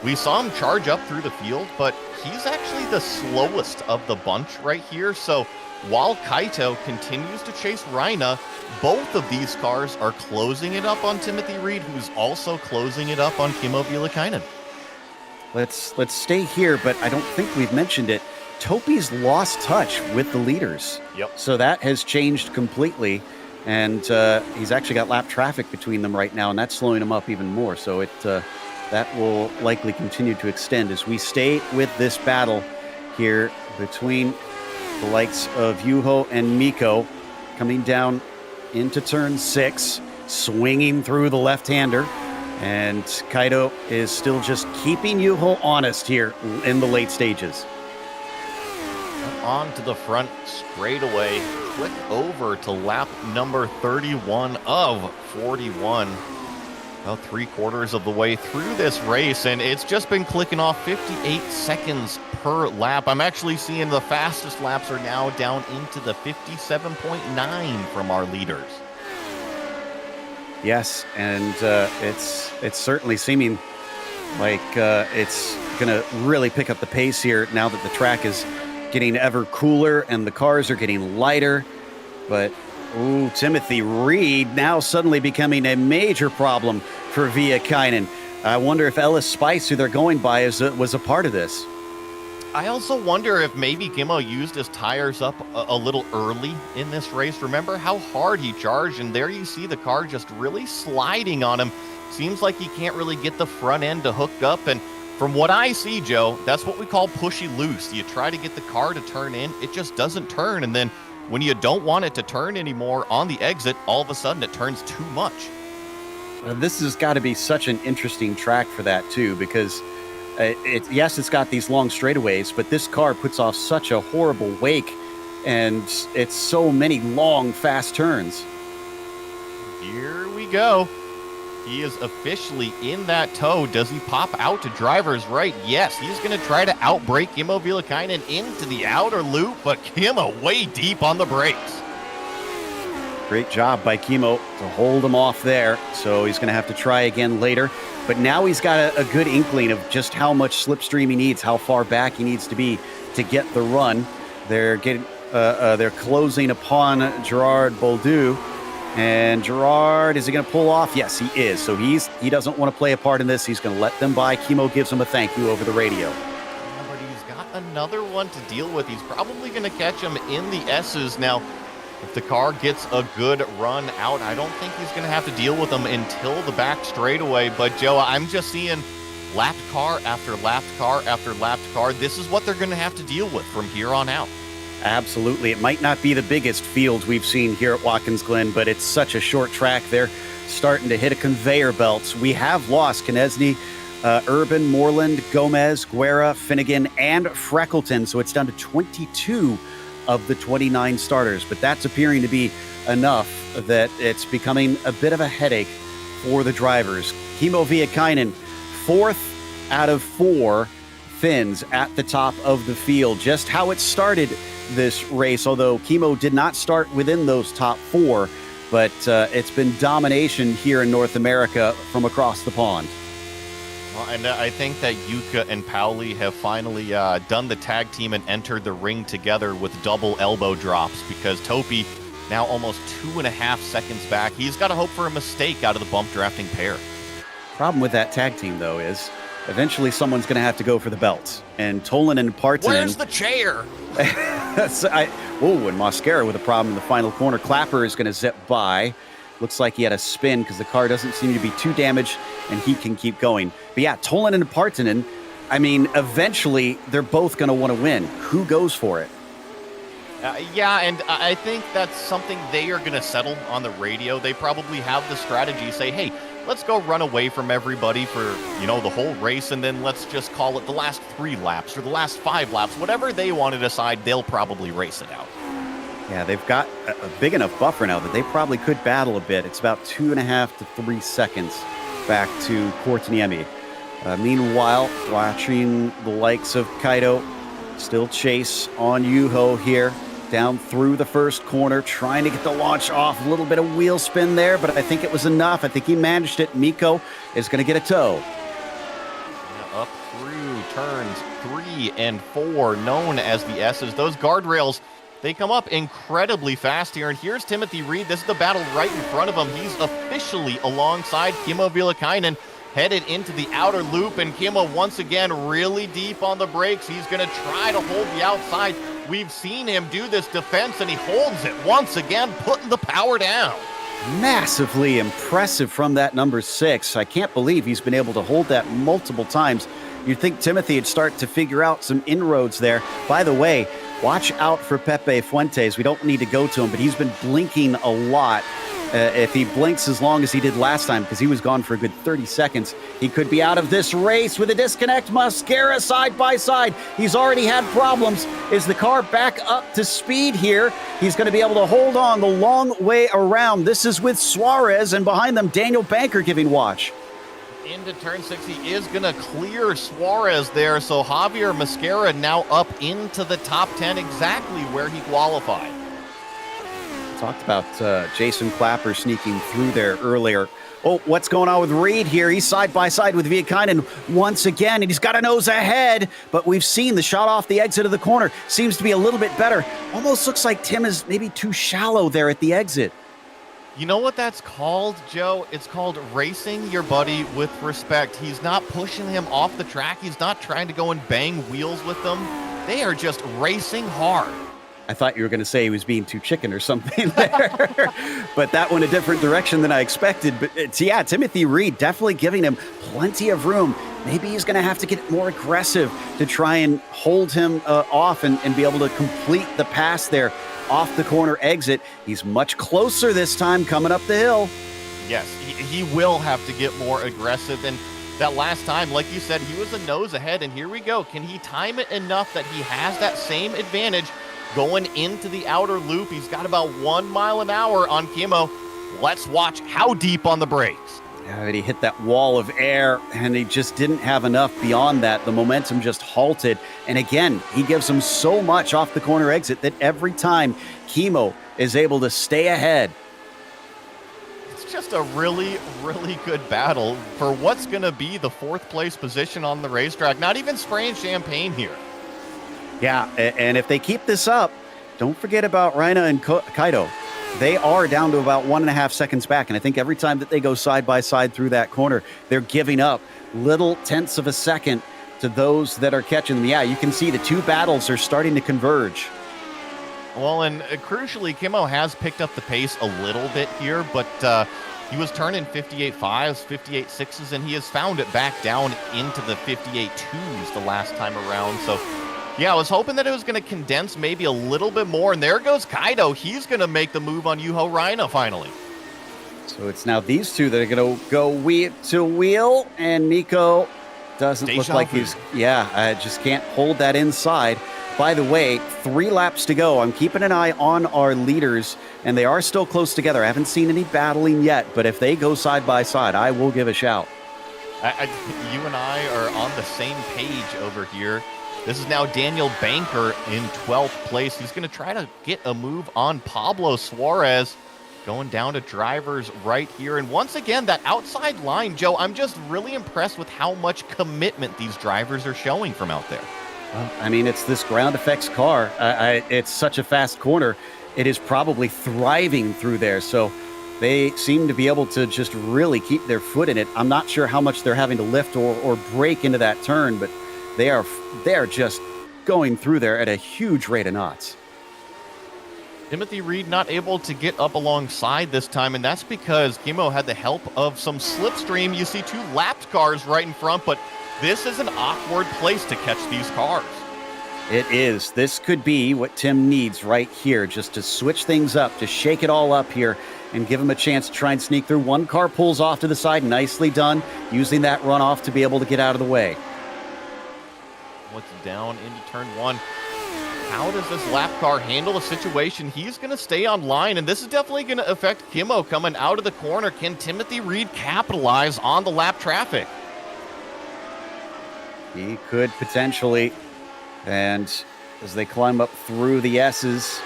we saw him charge up through the field, but he's actually the slowest of the bunch right here. So while Kaito continues to chase Raina, both of these cars are closing it up on Timothy Reed, who's also closing it up on Kimmo Vilakainen. Let's stay here, but I don't think we've mentioned it. Topi's lost touch with the leaders. Yep. So that has changed completely. And he's actually got lap traffic between them right now, and that's slowing him up even more. So that will likely continue to extend as we stay with this battle here between the likes of Juho and Mikko, coming down into turn 6, swinging through the left-hander. And Kaito is still just keeping Juho honest here in the late stages. On to the front straight away. Click over to lap number 31 of 41. About 3/4 of the way through this race, and it's just been clicking off 58 seconds per lap. I'm actually seeing the fastest laps are now down into the 57.9 from our leaders. Yes, and it's certainly seeming like it's going to really pick up the pace here now that the track is getting ever cooler and the cars are getting lighter. But Timothy Reed now suddenly becoming a major problem for Vilakainen. I wonder if Ellis Spice, who they're going by, was a part of this. I also wonder if maybe Kimmo used his tires up a little early in this race. Remember how hard he charged, and there you see the car just really sliding on him. Seems like he can't really get the front end to hook up, and from what I see, Joe, that's what we call pushy loose. You try to get the car to turn in, it just doesn't turn, and then when you don't want it to turn anymore on the exit, all of a sudden it turns too much. This has got to be such an interesting track for that too, because it's got these long straightaways, but this car puts off such a horrible wake, and it's so many long, fast turns. Here we go. He is officially in that tow. Does he pop out to driver's right? Yes, he's going to try to outbrake Kimmo Vilakainen into the outer loop, but Kimmo way deep on the brakes. Great job by Kimmo to hold him off there, so he's going to have to try again later. But now he's got a good inkling of just how much slipstream he needs, how far back he needs to be to get the run. They're closing upon Gerard Boldu. And Gerard, is he going to pull off? Yes, he is. So he doesn't want to play a part in this. He's going to let them by. Kimmo gives him a thank you over the radio. Yeah, but he's another one to deal with. He's probably going to catch him in the S's. Now, if the car gets a good run out, I don't think he's going to have to deal with them until the back straightaway. But, Joe, I'm just seeing lapped car after lapped car after lapped car. This is what they're going to have to deal with from here on out. Absolutely. It might not be the biggest field we've seen here at Watkins Glen, but it's such a short track. They're starting to hit a conveyor belt. We have lost Knesny, Urban, Moreland, Gomez, Guerra, Finnegan, and Freckleton. So it's down to 22 of the 29 starters. But that's appearing to be enough that it's becoming a bit of a headache for the drivers. Kimmo Viekainen, 4th out of 4 Finns at the top of the field. Just how it started this race, although Kimmo did not start within those top 4, but it's been domination here in North America from across the pond. Well, and I think that Yuka and Pauli have finally done the tag team and entered the ring together with double elbow drops, because Topi now almost 2.5 seconds back. He's got to hope for a mistake out of the bump drafting pair. Problem with that tag team, though, is eventually someone's going to have to go for the belts. And Tolan and Partinen... Where's the chair? And Mascara with a problem in the final corner. Clapper is going to zip by. Looks like he had a spin because the car doesn't seem to be too damaged and he can keep going. But yeah, Tolan and Partinen, I mean, eventually they're both going to want to win. Who goes for it? Yeah, and I think that's something they are going to settle on the radio. They probably have the strategy, say, hey, let's go run away from everybody for, the whole race, and then let's just call it the last 3 laps or the last 5 laps. Whatever they want to decide, they'll probably race it out. Yeah, they've got a big enough buffer now that they probably could battle a bit. It's about 2.5 to 3 seconds back to Courtniemi. Meanwhile, watching the likes of Kaito still chase on Yuho here. Down through the first corner, trying to get the launch off. A little bit of wheel spin there, but I think it was enough. I think he managed it. Mikko is going to get a tow. Up through turns 3 and 4, known as the S's. Those guardrails, they come up incredibly fast here. And here's Timothy Reed. This is the battle right in front of him. He's officially alongside Kimmo Viekainen, headed into the outer loop. And Kimmo, once again, really deep on the brakes. He's going to try to hold the outside. We've seen him do this defense, and he holds it once again, putting the power down. Massively impressive from that number 6. I can't believe he's been able to hold that multiple times. You'd think Timothy would start to figure out some inroads there. By the way, watch out for Pepe Fuentes. We don't need to go to him, but he's been blinking a lot. If he blinks as long as he did last time, because he was gone for a good 30 seconds, he could be out of this race with a disconnect. Mascara side by side. He's already had problems. Is the car back up to speed here? He's going to be able to hold on the long way around. This is with Suarez, and behind them, Daniel Banker giving watch. Into turn 6, he is going to clear Suarez there. So Javier Mascara now up into the top 10, exactly where he qualified. Talked about Jason Clapper sneaking through there earlier. Oh, what's going on with Reed here? He's side by side with Viekainen once again, and he's got a nose ahead, but we've seen the shot off the exit of the corner. Seems to be a little bit better. Almost looks like Tim is maybe too shallow there at the exit. You know what that's called, Joe? It's called racing your buddy with respect. He's not pushing him off the track. He's not trying to go and bang wheels with them. They are just racing hard. I thought you were going to say he was being too chicken or something there, but that went a different direction than I expected. But yeah, Timothy Reed definitely giving him plenty of room. Maybe he's going to have to get more aggressive to try and hold him off and be able to complete the pass there off the corner exit. He's much closer this time coming up the hill. Yes, he will have to get more aggressive. And that last time, like you said, he was a nose ahead. And here we go. Can he time it enough that he has that same advantage going into the outer loop? He's got about 1 mile an hour on Kimmo. Let's watch how deep on the brakes. Yeah, he hit that wall of air, and he just didn't have enough beyond that. The momentum just halted. And again, he gives him so much off the corner exit that every time Kimmo is able to stay ahead. It's just a really, really good battle for what's going to be the 4th place position on the racetrack. Not even spraying champagne here. Yeah, and if they keep this up, don't forget about Raina and Kaito. They are down to about 1.5 seconds back, and I think every time that they go side by side through that corner, they're giving up little tenths of a second to those that are catching them. Yeah, you can see the two battles are starting to converge. Well, and crucially, Kimmo has picked up the pace a little bit here, but he was turning 58.5s, 58.6s, and he has found it back down into the 58.2s the last time around. So, yeah, I was hoping that it was going to condense maybe a little bit more. And there goes Kaido. He's going to make the move on Yuho Reina finally. So it's now these two that are going to go wheel to wheel, and Nico doesn't look like he's... Yeah, I just can't hold that inside. By the way, 3 laps to go. I'm keeping an eye on our leaders, and they are still close together. I haven't seen any battling yet, but if they go side by side, I will give a shout. You and I are on the same page over here. This is now Daniel Banker in 12th place. He's going to try to get a move on Pablo Suarez, going down to drivers right here. And once again, that outside line, Joe, I'm just really impressed with how much commitment these drivers are showing from out there. Well, I mean, it's this ground effects car. It's such a fast corner. It is probably thriving through there. So they seem to be able to just really keep their foot in it. I'm not sure how much they're having to lift or break into that turn, but they are just going through there at a huge rate of knots. Timothy Reed not able to get up alongside this time, and that's because Kimmo had the help of some slipstream. You see 2 lapped cars right in front, but this is an awkward place to catch these cars. It is. This could be what Tim needs right here, just to switch things up, to shake it all up here and give him a chance to try and sneak through. 1 car pulls off to the side. Nicely done, using that runoff to be able to get out of the way. What's down into turn 1. How does this lap car handle the situation? He's going to stay on line, and this is definitely going to affect Kimmo coming out of the corner. Can Timothy Reed capitalize on the lap traffic? He could potentially. And as they climb up through the S's,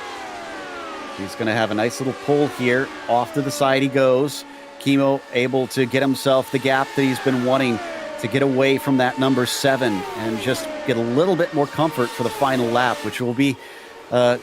he's going to have a nice little pull here. Off to the side he goes. Kimmo able to get himself the gap that he's been wanting to get away from that number 7 and just get a little bit more comfort for the final lap, which will be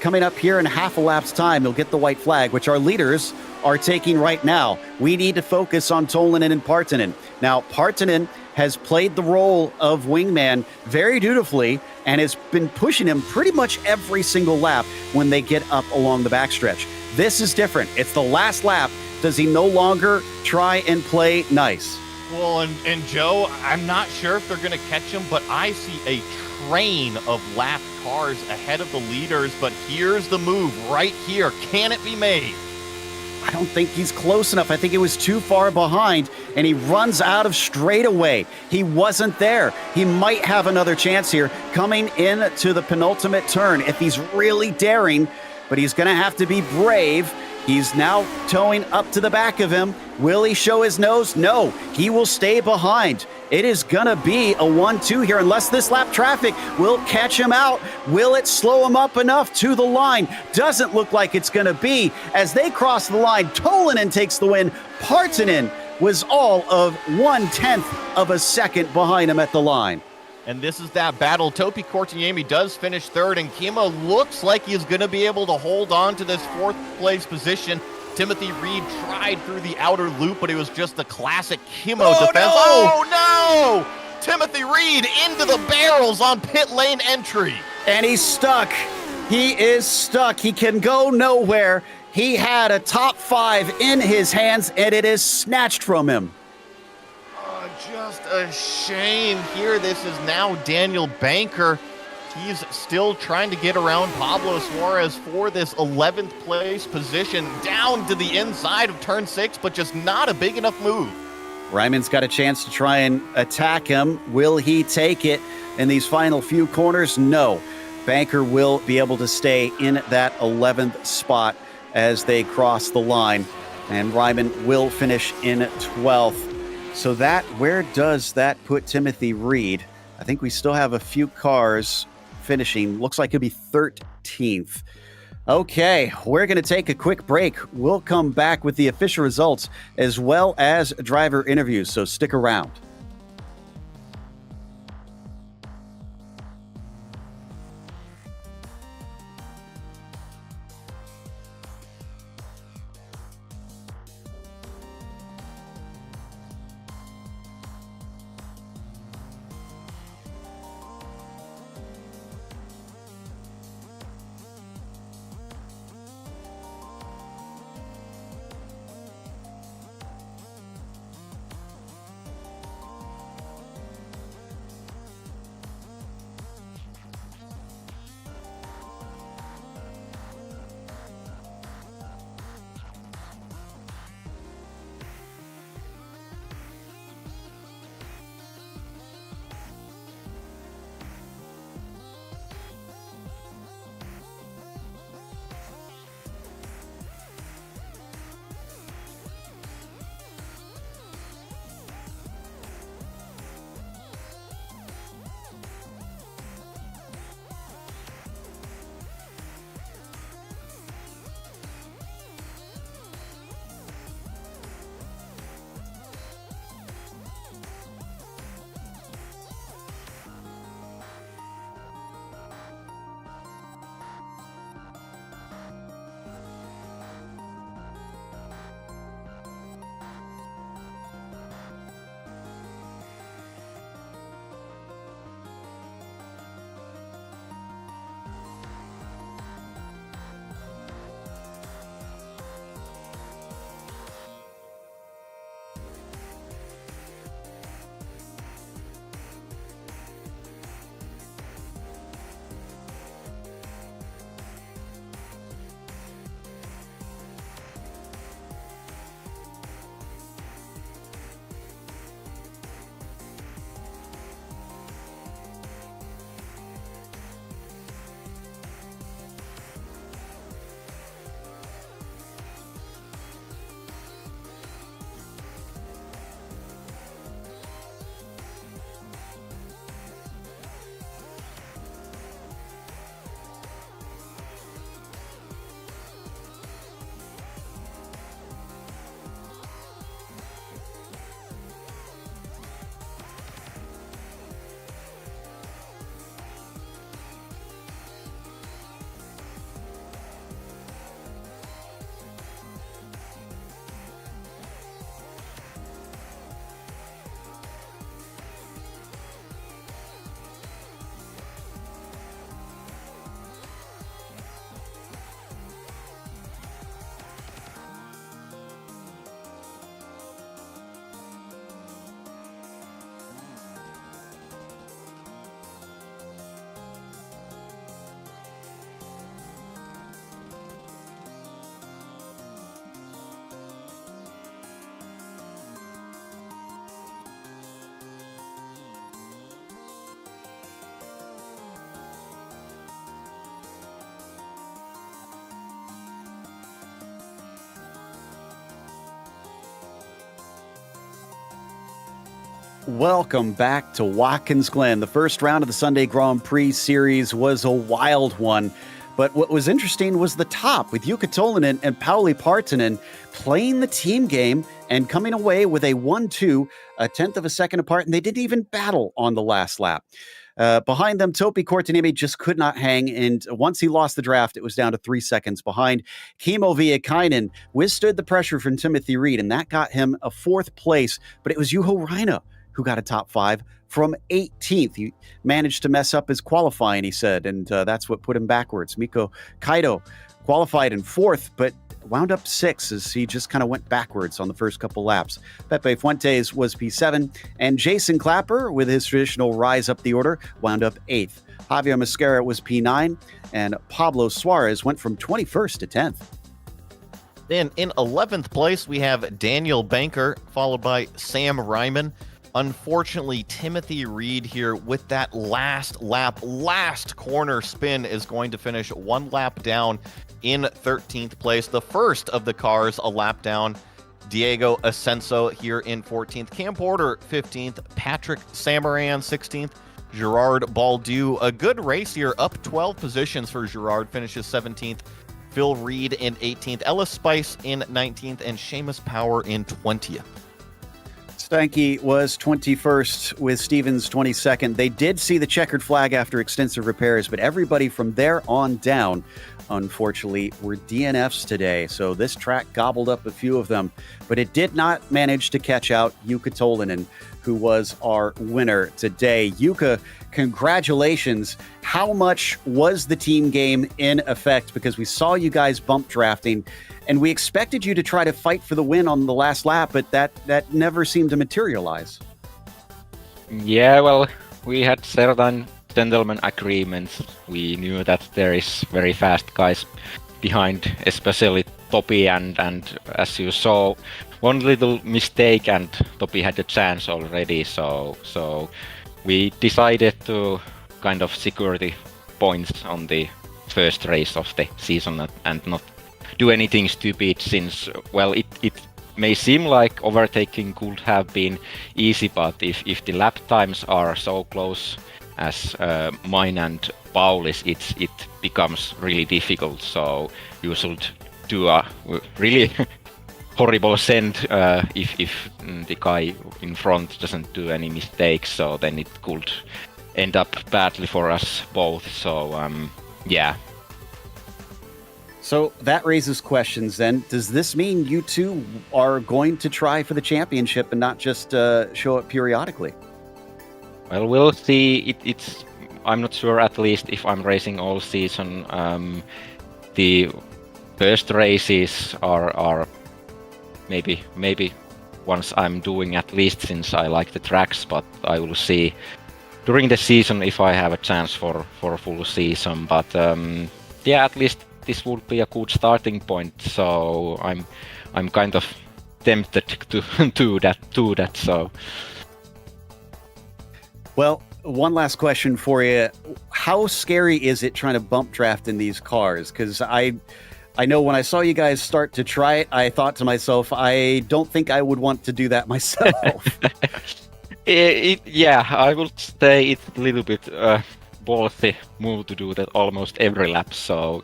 coming up here in half a lap's time. He'll get the white flag, which our leaders are taking right now. We need to focus on Tolinen and Partanen. Now, Partanen has played the role of wingman very dutifully and has been pushing him pretty much every single lap when they get up along the backstretch. This is different. It's the last lap. Does he no longer try and play nice? Well, and Joe, I'm not sure if they're going to catch him, but I see a train of lapped cars ahead of the leaders. But here's the move right here. Can it be made? I don't think he's close enough. I think it was too far behind, and he runs out of straightaway. He wasn't there. He might have another chance here coming into the penultimate turn if he's really daring, but he's going to have to be brave. He's now towing up to the back of him. Will he show his nose? No, he will stay behind. It is going to be a 1-2 here unless this lap traffic will catch him out. Will it slow him up enough to the line? Doesn't look like it's going to be. As they cross the line, Tolinen takes the win. Partanen was all of 1/10 of a second behind him at the line. And this is that battle. Topi Kortiniemi does finish 3rd, and Kimmo looks like he's going to be able to hold on to this 4th place position. Timothy Reed tried through the outer loop, but it was just a classic Kimmo defense. No! Oh, no! Timothy Reed into the barrels on pit lane entry. And he's stuck. He is stuck. He can go nowhere. He had a top 5 in his hands, and it is snatched from him. Just a shame here. This is now Daniel Banker. He's still trying to get around Pablo Suarez for this 11th place position down to the inside of turn 6, but just not a big enough move. Ryman's got a chance to try and attack him. Will he take it in these final few corners? No. Banker will be able to stay in that 11th spot as they cross the line, and Ryman will finish in 12th. So where does that put Timothy Reed? I think we still have a few cars finishing. Looks like it'll be 13th. Okay, we're going to take a quick break. We'll come back with the official results as well as driver interviews, so stick around. Welcome back to Watkins Glen. The first round of the Sunday Grand Prix series was a wild one. But what was interesting was the top with Jukka Tolinen and Pauli Partanen playing the team game and coming away with a 1-2, a tenth of a second apart, and they didn't even battle on the last lap. Behind them, Topi Korteniemi just could not hang, and once he lost the draft, it was down to 3 seconds behind. Kimmo Viekainen withstood the pressure from Timothy Reed, and that got him a fourth place, but it was Juho Raina who got a top five from 18th. He managed to mess up his qualifying, he said, and that's what put him backwards. Mikko Kaito qualified in fourth, but wound up sixth as he just kind of went backwards on the first couple laps. Pepe Fuentes was P7, and Jason Clapper, with his traditional rise up the order, wound up eighth. Javier Mascara was P9, and Pablo Suarez went from 21st to 10th. Then in 11th place, we have Daniel Banker, followed by Sam Ryman. Unfortunately, Timothy Reed here with that last lap, last corner spin is going to finish one lap down in 13th place. The first of the cars a lap down. Diego Ascenso here in 14th. Cam Porter 15th. Patrick Samaran 16th. Gerard Baldu, a good race here, up 12 positions for Gerard, finishes 17th. Phil Reed in 18th. Ellis Spice in 19th. And Seamus Power in 20th. Stanky was 21st with Stevens 22nd. They did see the checkered flag after extensive repairs, but everybody from there on down, unfortunately, were DNFs today. So this track gobbled up a few of them, but it did not manage to catch out Jukka Tolinen, who was our winner today. Jukka, congratulations. How much was the team game in effect? Because we saw you guys bump drafting, and we expected you to try to fight for the win on the last lap, but that never seemed to materialize. Yeah, well, we had certain gentleman agreements. We knew that there is very fast guys behind, especially Topi, and as you saw, one little mistake and Topi had a chance already, so we decided to kind of secure the points on the first race of the season and not do anything stupid, since, well, it may seem like overtaking could have been easy, but if the lap times are so close as mine and Pauli's, it becomes really difficult. So you should do a really horrible send if the guy in front doesn't do any mistakes, so then it could end up badly for us both. So yeah. So that raises questions then. Does this mean you two are going to try for the championship and not just show up periodically? Well, we'll see. I'm not sure, at least, if I'm racing all season. The first races are maybe ones I'm doing, at least, since I like the tracks, but I will see during the season if I have a chance for a full season. But yeah, at least this would be a good starting point, so I'm kind of tempted to do that. So, well, one last question for you: how scary is it trying to bump draft in these cars? Because I know when I saw you guys start to try it, I thought to myself, I don't think I would want to do that myself. Yeah, I would say it's a little bit ballsy move to do that almost every lap, so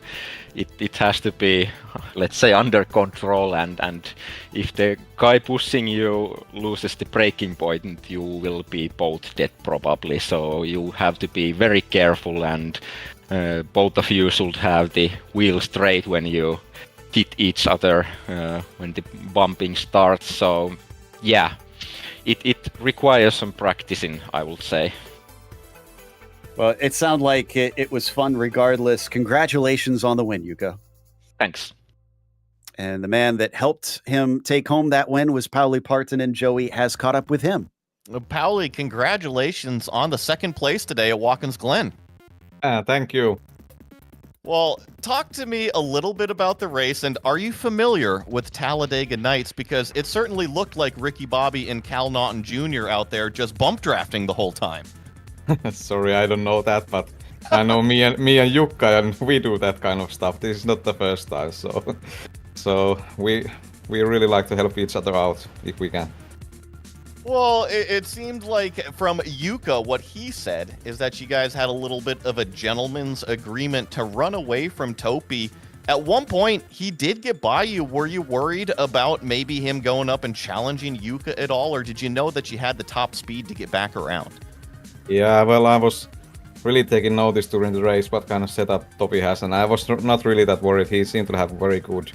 it has to be, let's say, under control, and if the guy pushing you loses the braking point, you will be both dead probably, so you have to be very careful, and both of you should have the wheel straight when you hit each other when the bumping starts. So yeah, it requires some practicing, I would say. Well, it sounded like it was fun regardless. Congratulations on the win, Jukka. Thanks. And the man that helped him take home that win was Pauli Partanen. Joey has caught up with him. Pauli, congratulations on the second place today at Watkins Glen. Thank you. Well, talk to me a little bit about the race, and are you familiar with Talladega Nights? Because it certainly looked like Ricky Bobby and Cal Naughton Jr. out there just bump drafting the whole time. Sorry, I don't know that, but I know me and Jukka, and we do that kind of stuff. This is not the first time, so we really like to help each other out if we can. Well, it seemed like from Yuka, what he said is that you guys had a little bit of a gentleman's agreement to run away from Topi. At one point, he did get by you. Were you worried about maybe him going up and challenging Yuka at all, or did you know that you had the top speed to get back around? Yeah, well, I was really taking notice during the race what kind of setup Topi has, and I was not really that worried. He seemed to have very good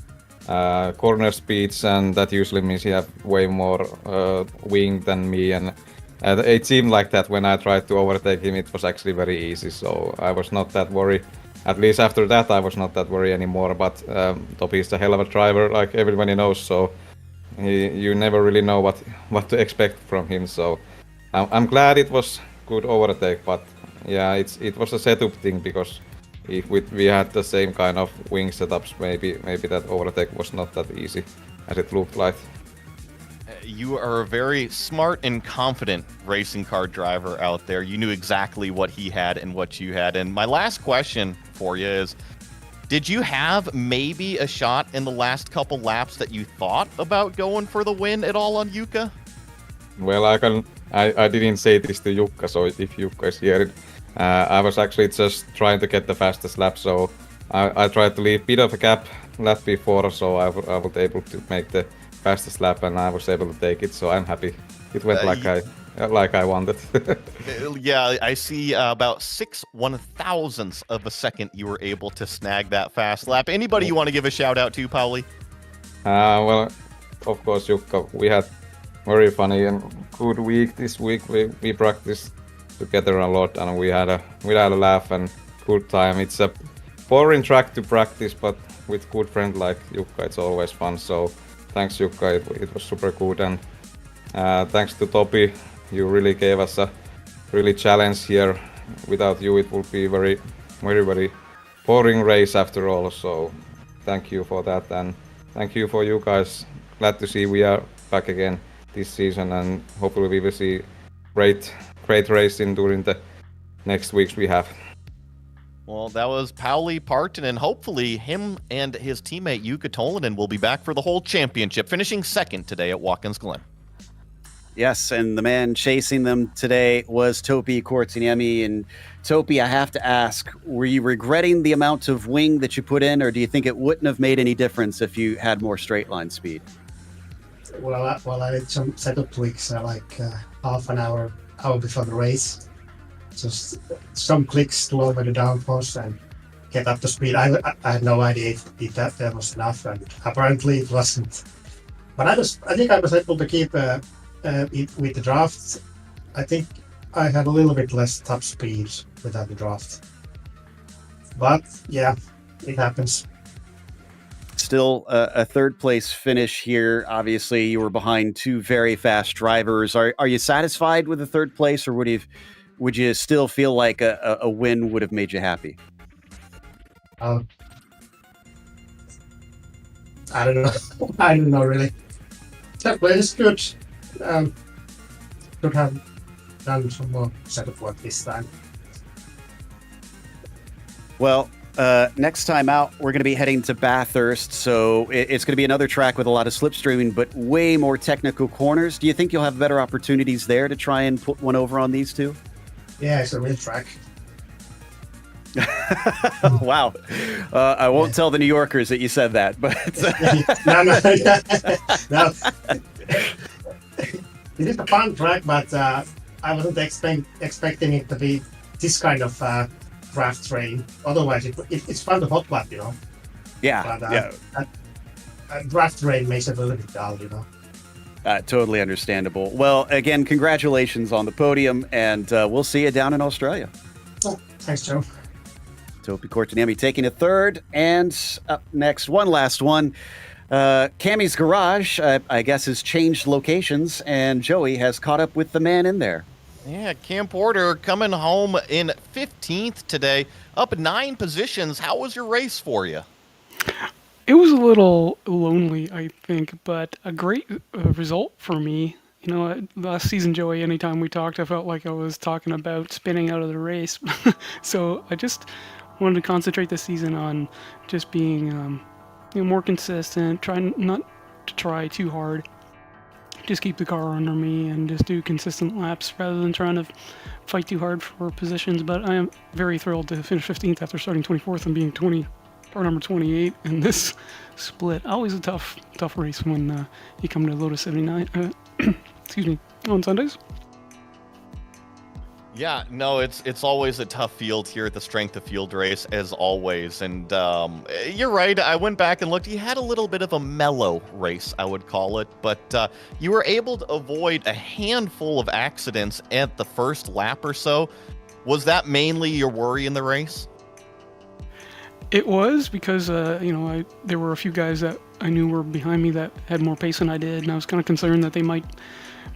corner speeds, and that usually means he have way more wing than me, and it seemed like that when I tried to overtake him, it was actually very easy, so I was not that worried. At least after that, I was not that worried anymore, but Topi is a hell of a driver, like everybody knows, so you never really know what to expect from him, so I'm glad it was good overtake, but yeah, it was a setup thing, because if we had the same kind of wing setups, maybe that overtake was not that easy as it looked like. You are a very smart and confident racing car driver out there. You knew exactly what he had and what you had. And my last question for you is, did you have maybe a shot in the last couple laps that you thought about going for the win at all on Yuka? Well, I didn't say this to Jukka, so if Jukka is here, I was actually just trying to get the fastest lap, so I tried to leave a bit of a gap lap before, so I was able to make the fastest lap, and I was able to take it, so I'm happy. It went like I wanted. Yeah, I see about 6/1000ths of a second you were able to snag that fast lap. Anybody you want to give a shout out to, Pauli? Well, of course, Jukka. We had very funny and good week this week. We practiced together a lot, and we had a laugh and good time. It's a boring track to practice, but with good friend like Jukka, it's always fun. So thanks, Jukka. It was super good, and thanks to Topi. You really gave us a really challenge here. Without you, it would be very, very, very boring race after all. So thank you for that, and thank you for you guys. Glad to see we are back again this season, and hopefully we will see great racing during the next weeks we have. Well, that was Pauli Parton, and hopefully him and his teammate Jukka Tolinen will be back for the whole championship, finishing second today at Watkins Glen. Yes, and the man chasing them today was Topi Kortiniemi. And Topi, I have to ask, were you regretting the amount of wing that you put in, or do you think it wouldn't have made any difference if you had more straight line speed? Well, I did some setup tweaks like half an hour before the race. Just some clicks to lower the downforce and get up to speed. I had no idea if that was enough, and apparently it wasn't. But I think I was able to keep with the draft. I think I had a little bit less top speed without the draft. But yeah, it happens. Still a third place finish here. Obviously, you were behind two very fast drivers. Are you satisfied with the third place, or would you still feel like a win would have made you happy? I don't know. I don't know really. Third place is good. Could have done some more setup work this time. Well, next time out, we're going to be heading to Bathurst, so it's going to be another track with a lot of slipstreaming, but way more technical corners. Do you think you'll have better opportunities there to try and put one over on these two? Yeah, it's a real track. Wow. I won't tell the New Yorkers that you said that, but... No. It is a fun track, but I wasn't expecting it to be this kind of draft train. Otherwise, it's fun to hot lap, you know. Yeah, but, a draft train makes it a little bit dull, you know. Totally understandable. Well, again, congratulations on the podium, and we'll see you down in Australia. Oh, thanks, Joe. Topi Kortiniemi taking a third, and up next, one last one. Cammy's Garage, I guess, has changed locations, and Joey has caught up with the man in there. Yeah, Cam Porter coming home in 15th today, up 9 positions. How was your race for you? It was a little lonely, I think, but a great result for me. You know, last season, Joey, anytime we talked, I felt like I was talking about spinning out of the race. So I just wanted to concentrate this season on just being more consistent, trying not to try too hard, just keep the car under me and just do consistent laps rather than trying to fight too hard for positions. But I am very thrilled to finish 15th after starting 24th and being car number 28 in this split. Always a tough race when you come to Lotus 79. Excuse me, on Sundays. Yeah, no, it's always a tough field here at the Strength of Field race, as always. And you're right, I went back and looked. You had a little bit of a mellow race, I would call it. But you were able to avoid a handful of accidents at the first lap or so. Was that mainly your worry in the race? It was because, there were a few guys that I knew were behind me that had more pace than I did. And I was kind of concerned that they might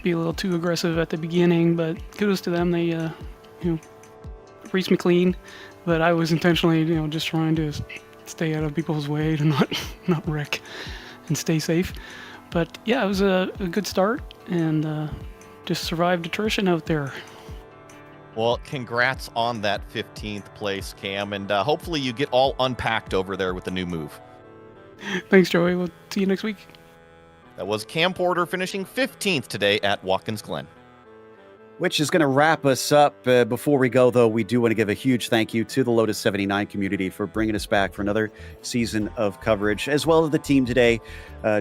be a little too aggressive at the beginning, but kudos to them. They, raced me clean, but I was intentionally, just trying to stay out of people's way to not wreck and stay safe. But yeah, it was a good start and just survived attrition out there. Well, congrats on that 15th place, Cam, and hopefully you get all unpacked over there with the new move. Thanks, Joey. We'll see you next week. That was Cam Porter finishing 15th today at Watkins Glen. Which is going to wrap us up. Before we go, though, we do want to give a huge thank you to the Lotus 79 community for bringing us back for another season of coverage, as well as the team today,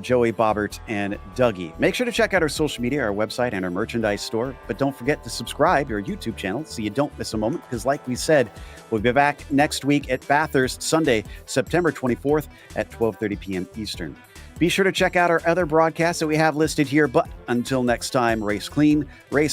Joey, Bobbert, and Dougie. Make sure to check out our social media, our website, and our merchandise store. But don't forget to subscribe to our YouTube channel so you don't miss a moment, because like we said, we'll be back next week at Bathurst, Sunday, September 24th at 12:30 p.m. Eastern. Be sure to check out our other broadcasts that we have listed here. But until next time, race clean, race hard.